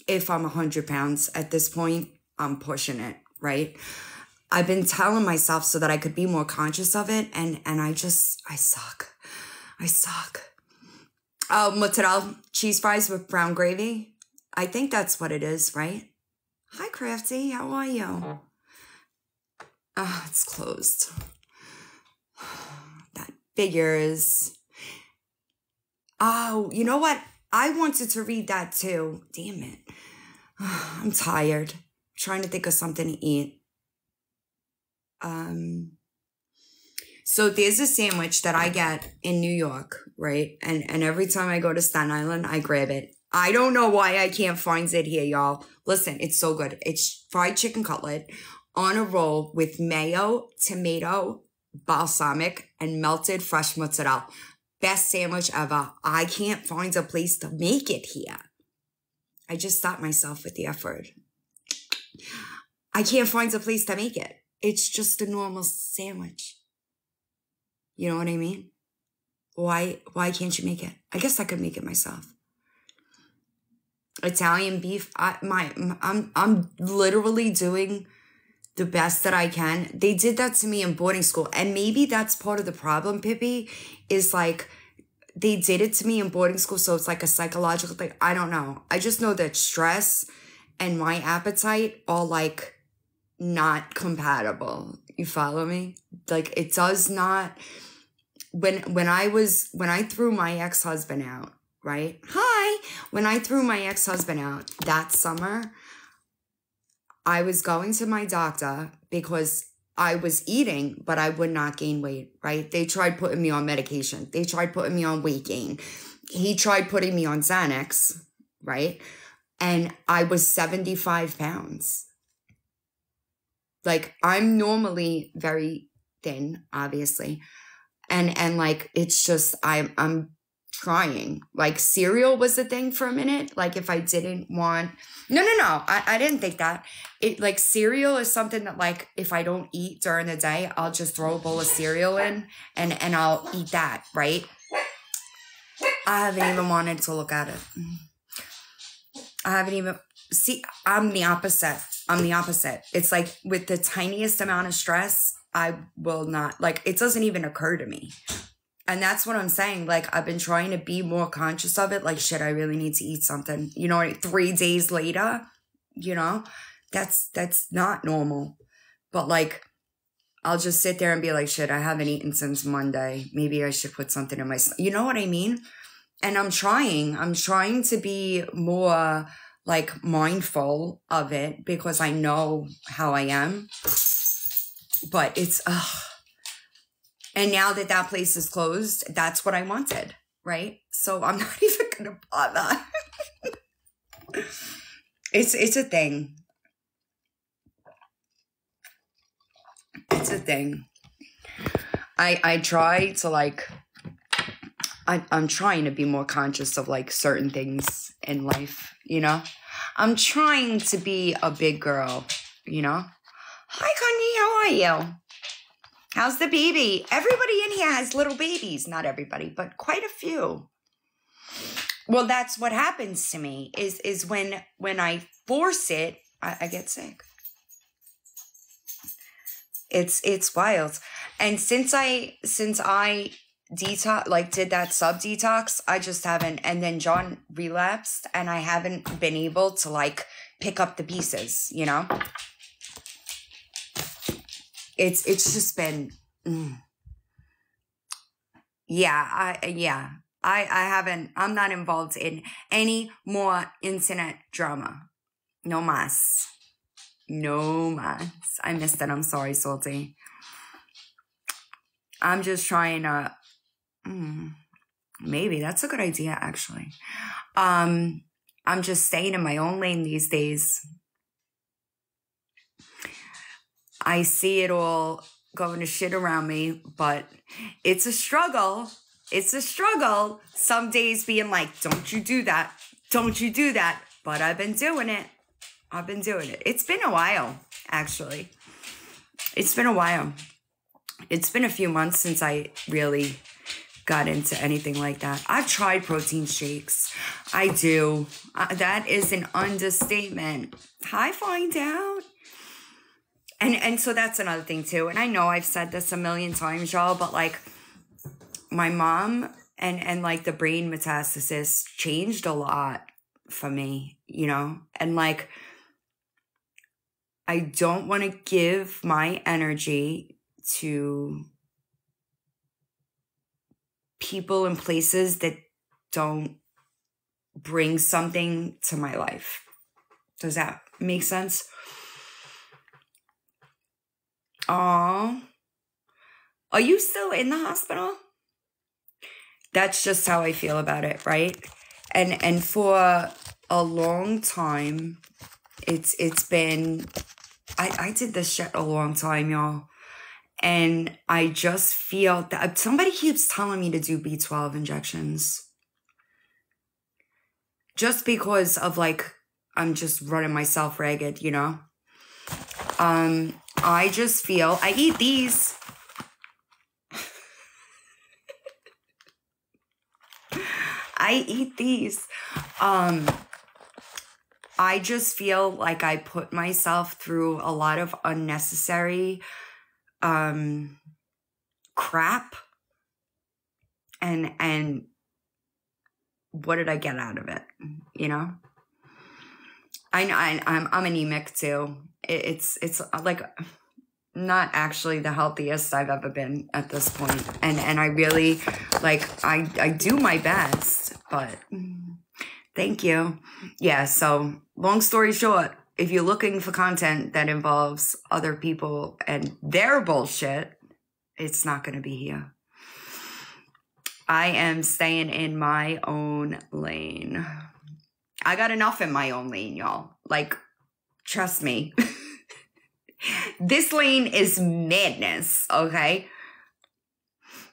if I'm 100 pounds at this point, I'm pushing it, right? I've been telling myself so that I could be more conscious of it, and I suck. Oh, mozzarella cheese fries with brown gravy. I think that's what it is, right? Hi, Crafty. How are you? It's closed. That figures. Oh, you know what? I wanted to read that too. Damn it. I'm tired. I'm trying to think of something to eat. So there's a sandwich that I get in New York, right? And every time I go to Staten Island, I grab it. I don't know why I can't find it here, y'all. Listen, it's so good. It's fried chicken cutlet on a roll with mayo, tomato, balsamic, and melted fresh mozzarella. Best sandwich ever. I can't find a place to make it here. I just stopped myself with the effort. I can't find a place to make it. It's just a normal sandwich. You know what I mean? Why can't you make it? I guess I could make it myself. Italian beef. I'm literally doing the best that I can. They did that to me in boarding school. And maybe that's part of the problem, Pippi, is like they did it to me in boarding school. So it's like a psychological thing. I don't know. I just know that stress and my appetite are like not compatible. You follow me? Like it does not. When I threw my ex-husband out, right? Hi. When I threw my ex-husband out that summer, I was going to my doctor because I was eating, but I would not gain weight, right? They tried putting me on medication. They tried putting me on weight gain. He tried putting me on Xanax, right? And I was 75 pounds. Like, I'm normally very thin, obviously. And like, it's just, I'm trying. Like, cereal was the thing for a minute. Like, if I didn't want, no. I didn't think that. It, like, cereal is something that, like, if I don't eat during the day, I'll just throw a bowl of cereal in and I'll eat that, right? I haven't even wanted to look at it. I haven't even, see, I'm the opposite. It's like with the tiniest amount of stress, I will not, like, it doesn't even occur to me. And that's what I'm saying. Like, I've been trying to be more conscious of it. Like, shit, I really need to eat something. You know, 3 days later, you know, that's not normal. But like, I'll just sit there and be like, shit, I haven't eaten since Monday. Maybe I should put something in my, you know what I mean? And I'm trying to be more like mindful of it because I know how I am. But it's, and now that place is closed, that's what I wanted, right? So I'm not even gonna bother. It's a thing. It's a thing. I try to like, I'm trying to be more conscious of like certain things in life, you know? I'm trying to be a big girl, you know? Hi, Connie, how are you? How's the baby? Everybody in here has little babies. Not everybody, but quite a few. Well, that's what happens to me is when I force it, I get sick. It's wild. And since I detox, like did that sub detox, I just haven't, and then John relapsed and I haven't been able to like pick up the pieces, you know? It's just been, I haven't, I'm not involved in any more internet drama. No mas. I missed it. I'm sorry, Salty. I'm just trying to, maybe that's a good idea, actually. I'm just staying in my own lane these days. I see it all going to shit around me, but it's a struggle. It's a struggle. Some days being like, don't you do that. Don't you do that. But I've been doing it. It's been a while, actually. It's been a while. It's been a few months since I really got into anything like that. I've tried protein shakes. I do. That is an understatement. Hi, Find Out. And so that's another thing too. And I know I've said this a million times, y'all, but like my mom and like the brain metastasis changed a lot for me, you know? And like, I don't want to give my energy to people and places that don't bring something to my life. Does that make sense? Aw. Are you still in the hospital? That's just how I feel about it, right? And for a long time, it's been, I did this shit a long time, y'all. And I just feel that somebody keeps telling me to do B12 injections. Just because of like, I'm just running myself ragged, you know? I just feel, I eat these. I eat these. I just feel like I put myself through a lot of unnecessary crap. And what did I get out of it? You know? I'm anemic too. It's like not actually the healthiest I've ever been at this point. And I really, like, I do my best, but thank you. Yeah, so long story short, if you're looking for content that involves other people and their bullshit, it's not going to be here. I am staying in my own lane. I got enough in my own lane, y'all. Like, trust me. This lane is madness, okay?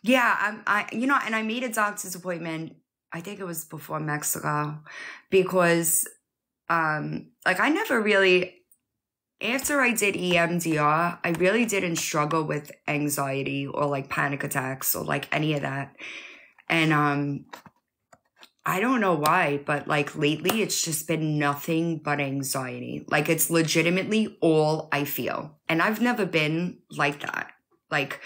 Yeah, and I made a doctor's appointment, I think it was before Mexico, because, like, I never really, after I did EMDR, I really didn't struggle with anxiety or, like, panic attacks or, like, any of that. And, I don't know why, but, like, lately it's just been nothing but anxiety. Like, it's legitimately all I feel. And I've never been like that. Like,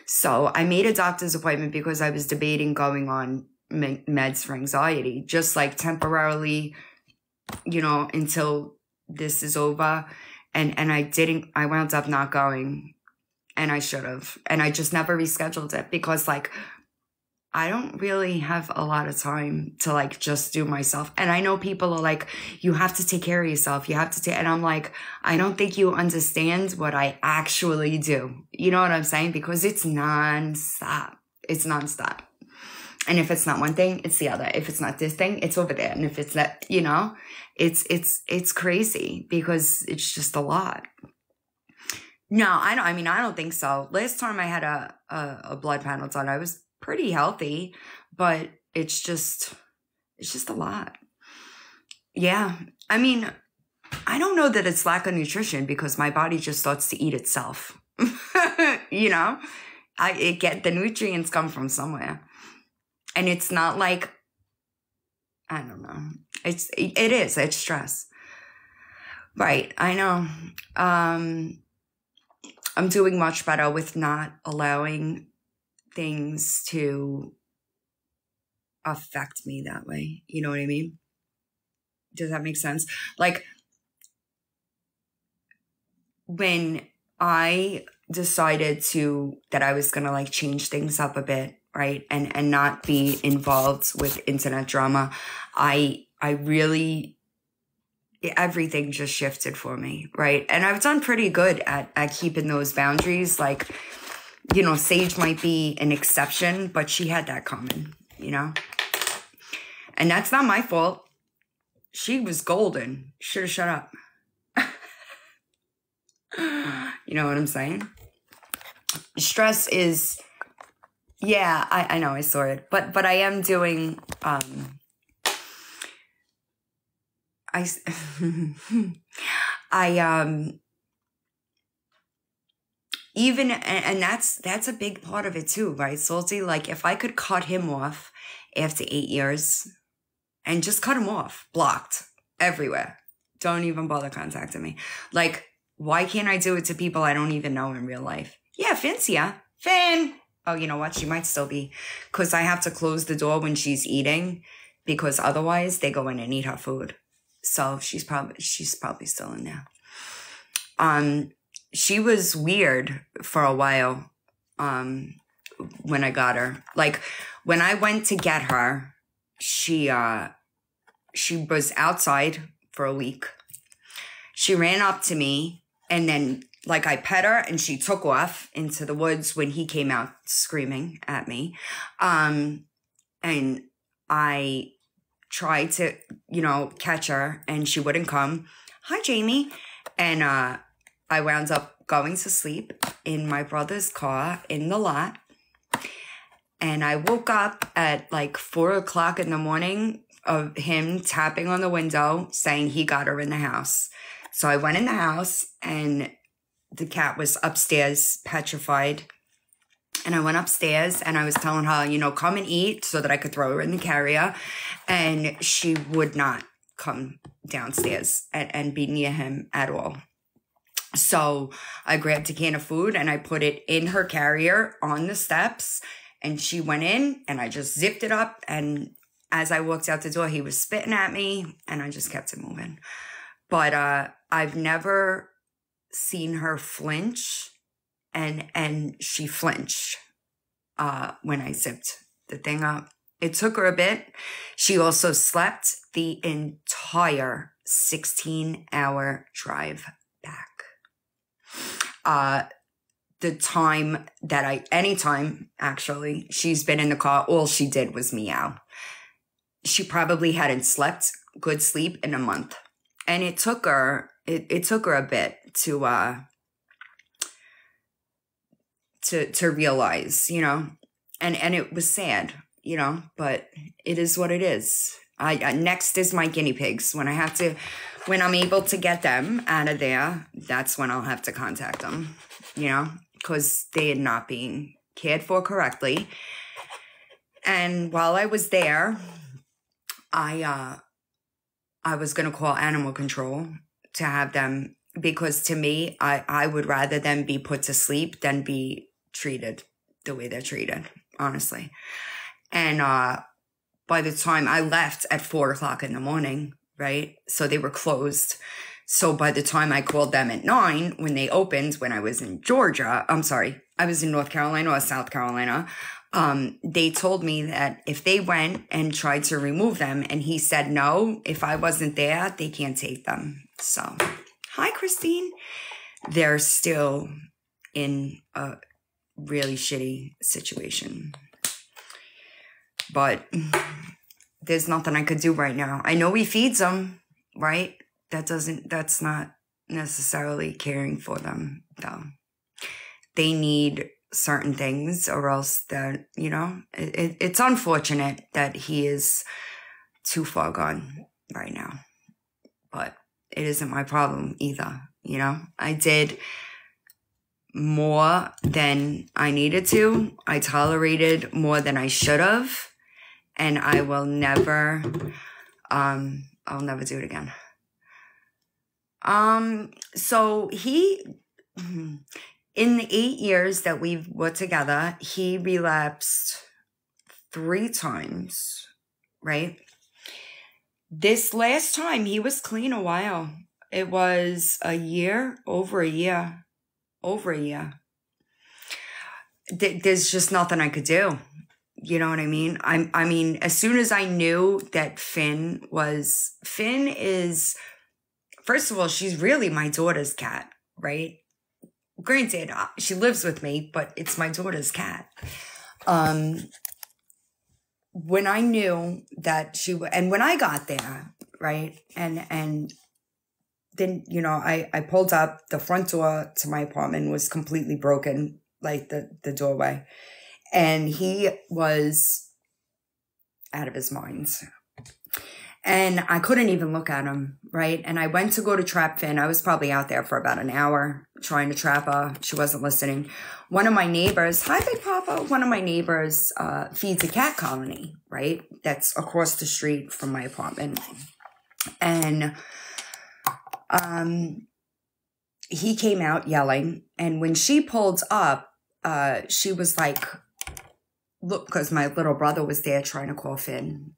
so I made a doctor's appointment because I was debating going on meds for anxiety, just like temporarily, until this is over. And I wound up not going, and I should have. And I just never rescheduled it because, like, I don't really have a lot of time to, like, just do myself. And I know people are like, you have to take care of yourself. You have to take, and I'm like, I don't think you understand what I actually do. You know what I'm saying? Because it's nonstop. It's nonstop. And if it's not one thing, it's the other. If it's not this thing, it's over there. And if it's that, it's crazy because it's just a lot. No, I don't think so. Last time I had a blood panel done, I was pretty healthy, but it's just a lot. Yeah. I mean, I don't know that it's lack of nutrition because my body just starts to eat itself. The nutrients come from somewhere. And it's not like, I don't know. It's stress. Right. I know. I'm doing much better with not allowing things to affect me that way. You know what I mean? Does that make sense? Like, when I decided that I was going to, like, change things up a bit, right? And not be involved with internet drama, I really, everything just shifted for me, right? And I've done pretty good at keeping those boundaries. Like, Sage might be an exception, but she had that coming, And that's not my fault. She was golden. Should have shut up. You know what I'm saying? Stress is, yeah, I know, I saw it. But I am doing, even, and that's a big part of it too, right, Salty? Like, if I could cut him off after 8 years and just cut him off, blocked everywhere, don't even bother contacting me. Like, why can't I do it to people I don't even know in real life? Yeah, Finn's here. Finn! Oh, you know what? She might still be, because I have to close the door when she's eating, because otherwise they go in and eat her food. So she's probably still in there. She was weird for a while when I got her. Like, when I went to get her, she was outside for a week. She ran up to me, and then, like, I pet her, and she took off into the woods when he came out screaming at me. And I tried to, catch her, and she wouldn't come. Hi, Jamie. And I wound up going to sleep in my brother's car in the lot. And I woke up at like 4 o'clock in the morning of him tapping on the window saying he got her in the house. So I went in the house, and the cat was upstairs petrified. And I went upstairs, and I was telling her, come and eat so that I could throw her in the carrier. And she would not come downstairs and be near him at all. So I grabbed a can of food, and I put it in her carrier on the steps, and she went in, and I just zipped it up. And as I walked out the door, he was spitting at me, and I just kept it moving. But I've never seen her flinch, and she flinched when I zipped the thing up. It took her a bit. She also slept the entire 16-hour drive back. The time that anytime actually, she's been in the car, all she did was meow. She probably hadn't slept good sleep in a month. And it took her, it took her a bit to realize, you know, and it was sad, you know, but it is what it is. Next is my guinea pigs. When I'm able to get them out of there, that's when I'll have to contact them, you know, because they are not being cared for correctly. And while I was there, I was going to call animal control to have them, because to me, I would rather them be put to sleep than be treated the way they're treated, honestly. And by the time I left at 4 o'clock in the morning, right? So they were closed. So by the time I called them at 9, when they opened, when I was in Georgia, I was in North Carolina or South Carolina, they told me that if they went and tried to remove them and he said no, if I wasn't there, they can't take them. So, hi, Christine. They're still in a really shitty situation. But there's nothing I could do right now. I know he feeds them, right? That's not necessarily caring for them, though. They need certain things, or else that, you know, it's unfortunate that he is too far gone right now. But it isn't my problem either, you know? I did more than I needed to. I tolerated more than I should have. And I will never, I'll never do it again. So in the 8 years that we were together, he relapsed 3 times, right? This last time, he was clean a while. It was over a year. There's just nothing I could do. You know what I mean? I mean, as soon as I knew that Finn is, first of all, she's really my daughter's cat, right? Granted, she lives with me, but it's my daughter's cat. When I knew that and when I got there, right? And then, you know, I pulled up, the front door to my apartment was completely broken, like the doorway. And he was out of his mind. And I couldn't even look at him, right? And I went to go to trap Finn. I was probably out there for about an hour trying to trap her. She wasn't listening. One of my neighbors, hi, Big Papa. One of my neighbors feeds a cat colony, right? That's across the street from my apartment. And he came out yelling. And when she pulled up, she was like, look, because my little brother was there trying to call Finn.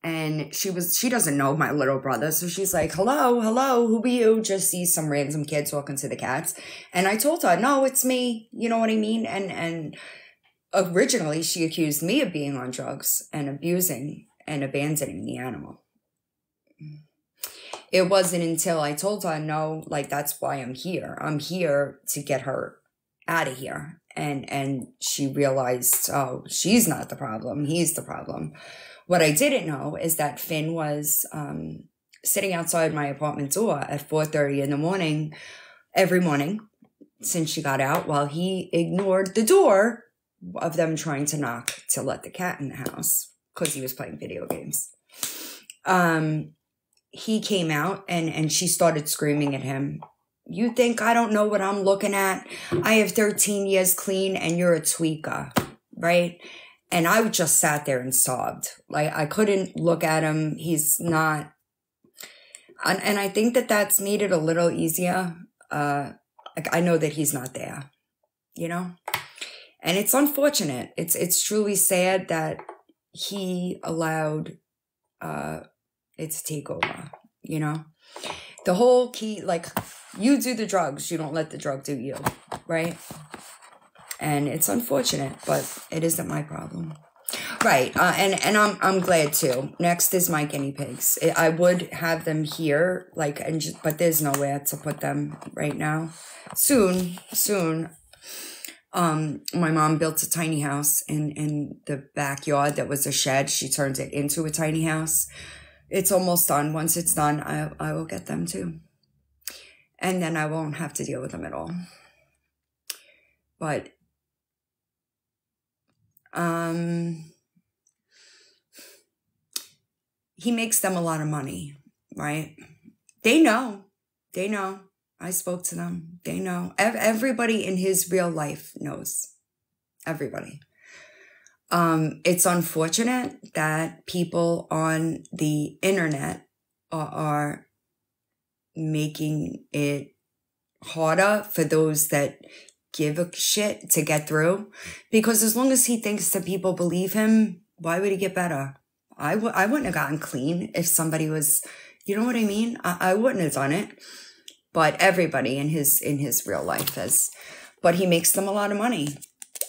And she doesn't know my little brother. So she's like, hello, who are you? Just see some random kid talking to the cats. And I told her, no, it's me. You know what I mean? And originally she accused me of being on drugs and abusing and abandoning the animal. It wasn't until I told her, no, like, that's why I'm here. I'm here to get her out of here. And she realized, oh, she's not the problem. He's the problem. What I didn't know is that Finn was sitting outside my apartment door at 4:30 in the morning, every morning since she got out, while he ignored the door of them trying to knock to let the cat in the house because he was playing video games. He came out and she started screaming at him. You think I don't know what I'm looking at? I have 13 years clean and you're a tweaker, right? And I just sat there and sobbed. Like, I couldn't look at him. He's not. And I think that that's made it a little easier. Like, I know that he's not there, you know? And it's unfortunate. It's truly sad that he allowed it to take over, you know? The whole key, like, you do the drugs. You don't let the drug do you, right? And it's unfortunate, but it isn't my problem. Right. And I'm glad too. Next is my guinea pigs. I would have them here, like, but there's nowhere to put them right now. Soon. My mom built a tiny house in the backyard that was a shed. She turned it into a tiny house. It's almost done. Once it's done, I will get them too. And then I won't have to deal with them at all. But, he makes them a lot of money, right? They know. I spoke to them. They know. Everybody in his real life knows. Everybody. It's unfortunate that people on the internet are making it harder for those that give a shit to get through. Because as long as he thinks that people believe him, why would he get better? I wouldn't have gotten clean if somebody was, you know what I mean? I wouldn't have done it. But everybody in his real life has, but he makes them a lot of money.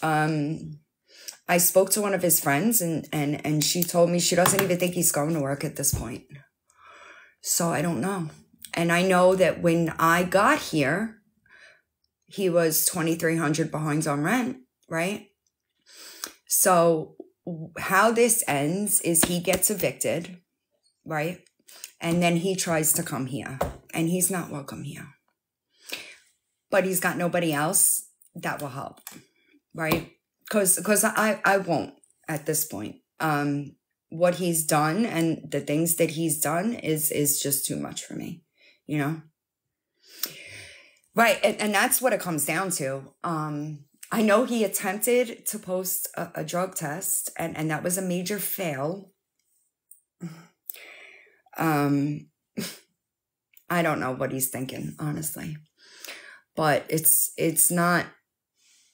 I spoke to one of his friends and she told me she doesn't even think he's going to work at this point. So I don't know. And I know that when I got here, he was $2,300 behind on rent, right? So how this ends is he gets evicted, right? And then he tries to come here, and he's not welcome here. But he's got nobody else that will help, right? Because I won't at this point. What he's done and the things that he's done is just too much for me, you know? Right, and that's what it comes down to. I know he attempted to post a drug test, and that was a major fail. I don't know what he's thinking, honestly. But it's not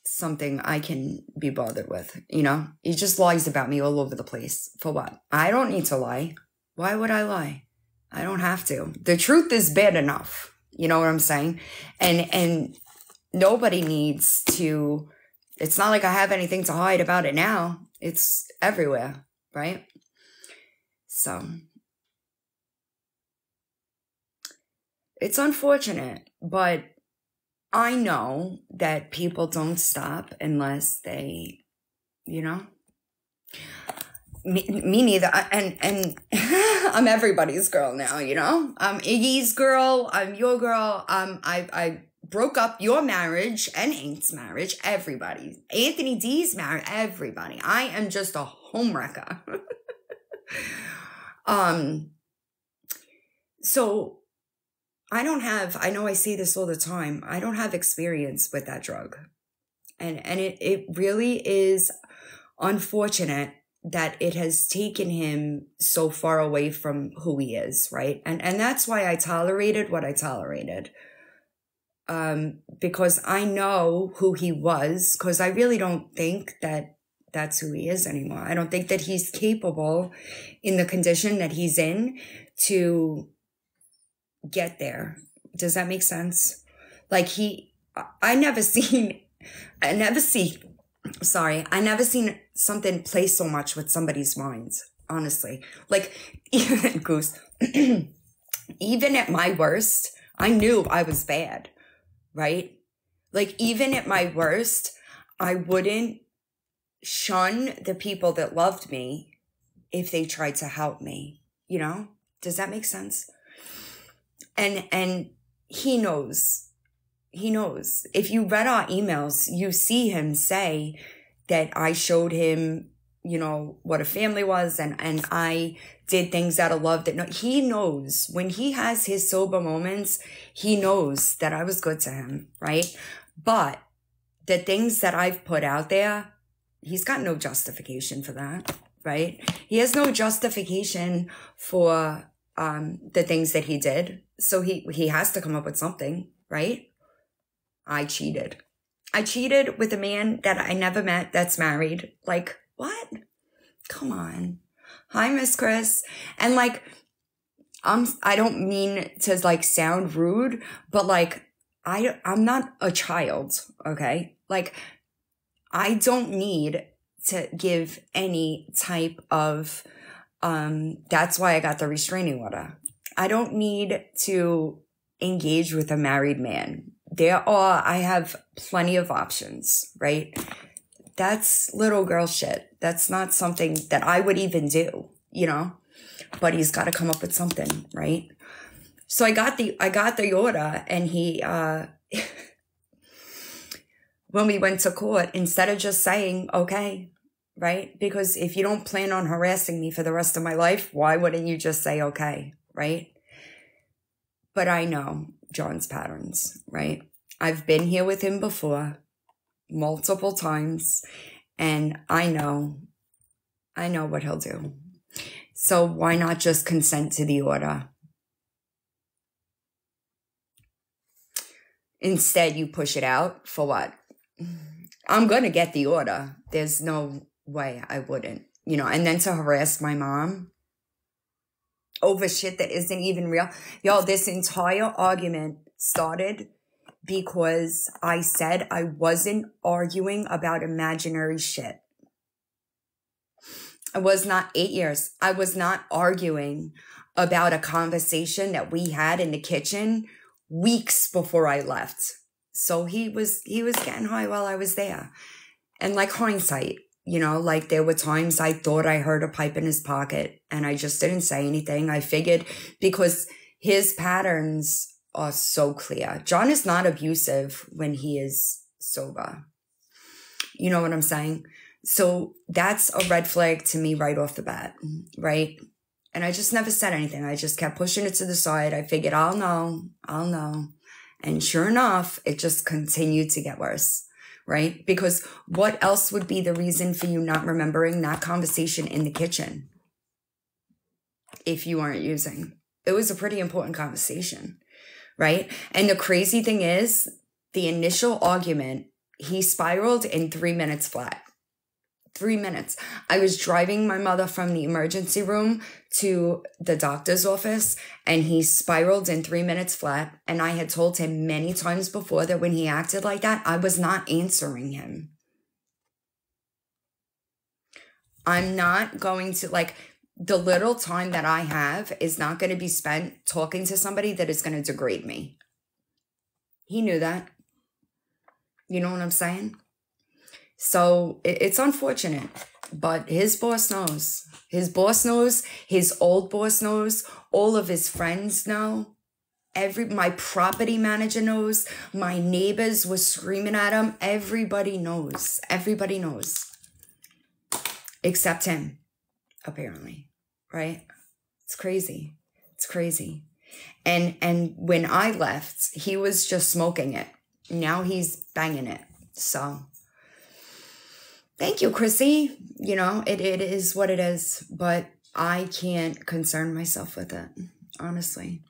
something I can be bothered with, you know? He just lies about me all over the place. For what? I don't need to lie. Why would I lie? I don't have to. The truth is bad enough. You know what I'm saying? And nobody needs to, it's not like I have anything to hide about it now. It's everywhere, right? So it's unfortunate, but I know that people don't stop unless they, you know, me neither. And I'm everybody's girl now, you know. I'm Iggy's girl. I'm your girl. I broke up your marriage and Ink's marriage. Everybody. Anthony D's marriage. Everybody. I am just a homewrecker. So I know I say this all the time. I don't have experience with that drug. And it really is unfortunate that it has taken him so far away from who he is, right? And that's why I tolerated what I tolerated. Because I know who he was, because I really don't think that that's who he is anymore. I don't think that he's capable in the condition that he's in to get there. Does that make sense? Like I never seen something play so much with somebody's minds, honestly. Like, Goose, even at my worst, I knew I was bad, right? Like, even at my worst, I wouldn't shun the people that loved me if they tried to help me, you know? Does that make sense? And he knows. He knows. If you read our emails, you see him say that I showed him, you know, what a family was, and I did things out of love. He knows. When he has his sober moments, he knows that I was good to him, right? But the things that I've put out there, he's got no justification for that, right? He has no justification for the things that he did. So he has to come up with something, right? I cheated. I cheated with a man that I never met that's married. Like, what? Come on. Hi, Miss Chris. And like, I don't mean to like sound rude, but like, I'm not a child, okay? Like, I don't need to give any type of, that's why I got the restraining order. I don't need to engage with a married man. I have plenty of options, right? That's little girl shit. That's not something that I would even do, you know, but he's got to come up with something, right? So I got the order, and he, when we went to court, instead of just saying, okay, right? Because if you don't plan on harassing me for the rest of my life, why wouldn't you just say, okay, right? But I know John's patterns, right? I've been here with him before multiple times, and I know what he'll do. So why not just consent to the order? Instead, you push it out for what? I'm going to get the order. There's no way I wouldn't, you know, and then to harass my mom over shit that isn't even real. Yo, this entire argument started because I said I wasn't arguing about imaginary shit. I was not 8 years. I was not arguing about a conversation that we had in the kitchen weeks before I left. So he was getting high while I was there. And like hindsight, you know, like there were times I thought I heard a pipe in his pocket and I just didn't say anything. I figured because his patterns are so clear. John is not abusive when he is sober. You know what I'm saying? So that's a red flag to me right off the bat, right? And I just never said anything. I just kept pushing it to the side. I figured, I'll know. And sure enough, it just continued to get worse, right? Because what else would be the reason for you not remembering that conversation in the kitchen if you weren't using? It was a pretty important conversation, right? And the crazy thing is, the initial argument, he spiraled in 3 minutes flat. 3 minutes. I was driving my mother from the emergency room to the doctor's office, and he spiraled in 3 minutes flat. And I had told him many times before that when he acted like that, I was not answering him. I'm not going to, like, the little time that I have is not going to be spent talking to somebody that is going to degrade me. He knew that. You know what I'm saying? So it's unfortunate, but his boss knows. His boss knows. His old boss knows. All of his friends know. My property manager knows. My neighbors were screaming at him. Everybody knows. Everybody knows. Except him, apparently. Right? It's crazy. It's crazy. And when I left, he was just smoking it. Now he's banging it. So thank you, Chrissy. You know, it is what it is, but I can't concern myself with it, honestly.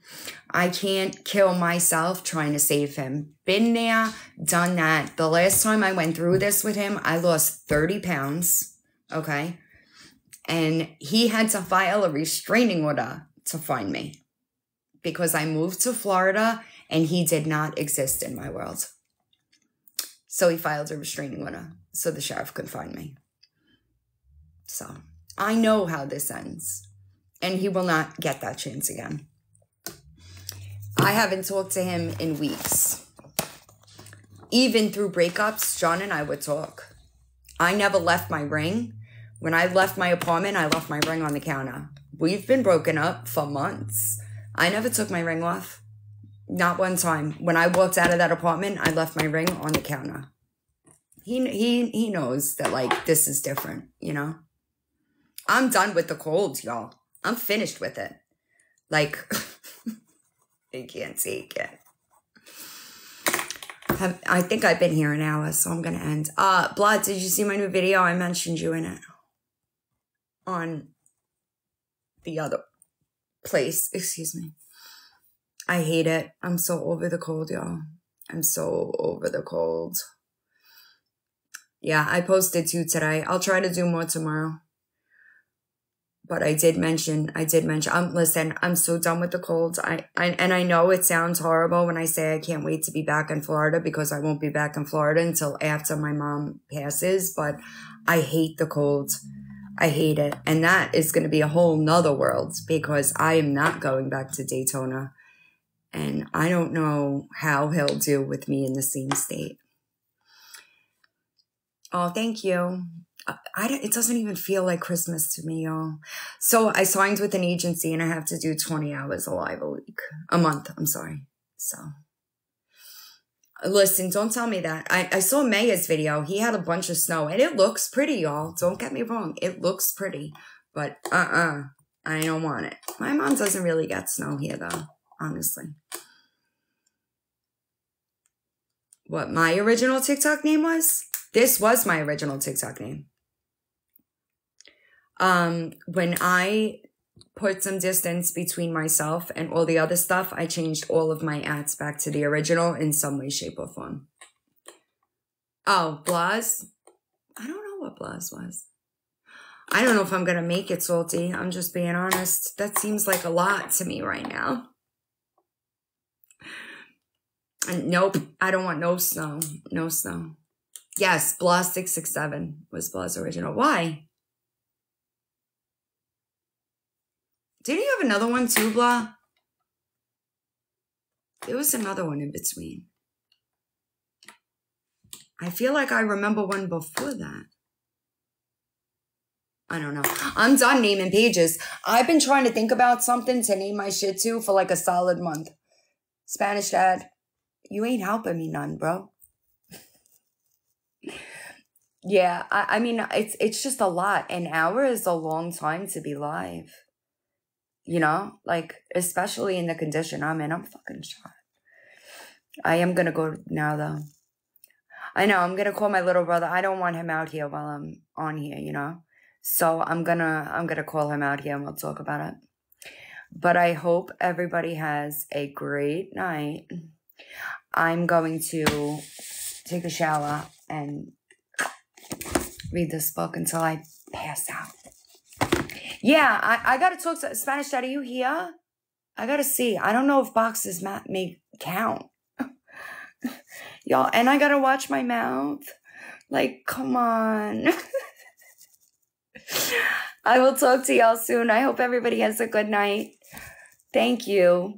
I can't kill myself trying to save him. Been there, done that. The last time I went through this with him, I lost 30 pounds, okay? And he had to file a restraining order to find me because I moved to Florida and he did not exist in my world. So he filed a restraining order so the sheriff could find me. So I know how this ends, and he will not get that chance again. I haven't talked to him in weeks. Even through breakups, John and I would talk. I never left my ring. When I left my apartment, I left my ring on the counter. We've been broken up for months. I never took my ring off. Not one time. When I walked out of that apartment, I left my ring on the counter. He knows that, like, this is different, you know? I'm done with the cold, y'all. I'm finished with it. Like, I can't take it. I think I've been here an hour, so I'm going to end. Blood, did you see my new video? I mentioned you in it. On the other place. Excuse me. I hate it. I'm so over the cold, y'all. I'm so over the cold. Yeah, I posted 2 today. I'll try to do more tomorrow. But I did mention, listen, I'm so done with the colds. And I know it sounds horrible when I say I can't wait to be back in Florida, because I won't be back in Florida until after my mom passes, but I hate the cold. I hate it. And that is going to be a whole nother world, because I am not going back to Daytona. And I don't know how he'll do with me in the same state. Oh, thank you. It doesn't even feel like Christmas to me, y'all. So I signed with an agency and I have to do 20 hours alive a month. I'm sorry. So listen, don't tell me that. I saw Maya's video. He had a bunch of snow and it looks pretty, y'all. Don't get me wrong. It looks pretty, but I don't want it. My mom doesn't really get snow here though, honestly. What my original TikTok name was? This was my original TikTok name. When I put some distance between myself and all the other stuff, I changed all of my ads back to the original in some way, shape, or form. Oh, Blaz? I don't know what Blaz was. I don't know if I'm going to make it, Salty. I'm just being honest. That seems like a lot to me right now. And nope, I don't want no snow. No snow. Yes, Blaz667 was Blaz original. Why? Didn't you have another one too, Blah? There was another one in between. I feel like I remember one before that. I don't know. I'm done naming pages. I've been trying to think about something to name my shit to for like a solid month. Spanish Dad, you ain't helping me none, bro. Yeah, I mean, it's just a lot. An hour is a long time to be live. You know, like, especially in the condition I'm in, I'm fucking shot. I am going to go now, though. I know, I'm going to call my little brother. I don't want him out here while I'm on here, you know? So I'm going to call him out here and we'll talk about it. But I hope everybody has a great night. I'm going to take a shower and read this book until I pass out. Yeah, I got to talk to Spanish Dad. Are you here? I got to see. I don't know if boxes may count. Y'all, and I got to watch my mouth. Like, come on. I will talk to y'all soon. I hope everybody has a good night. Thank you.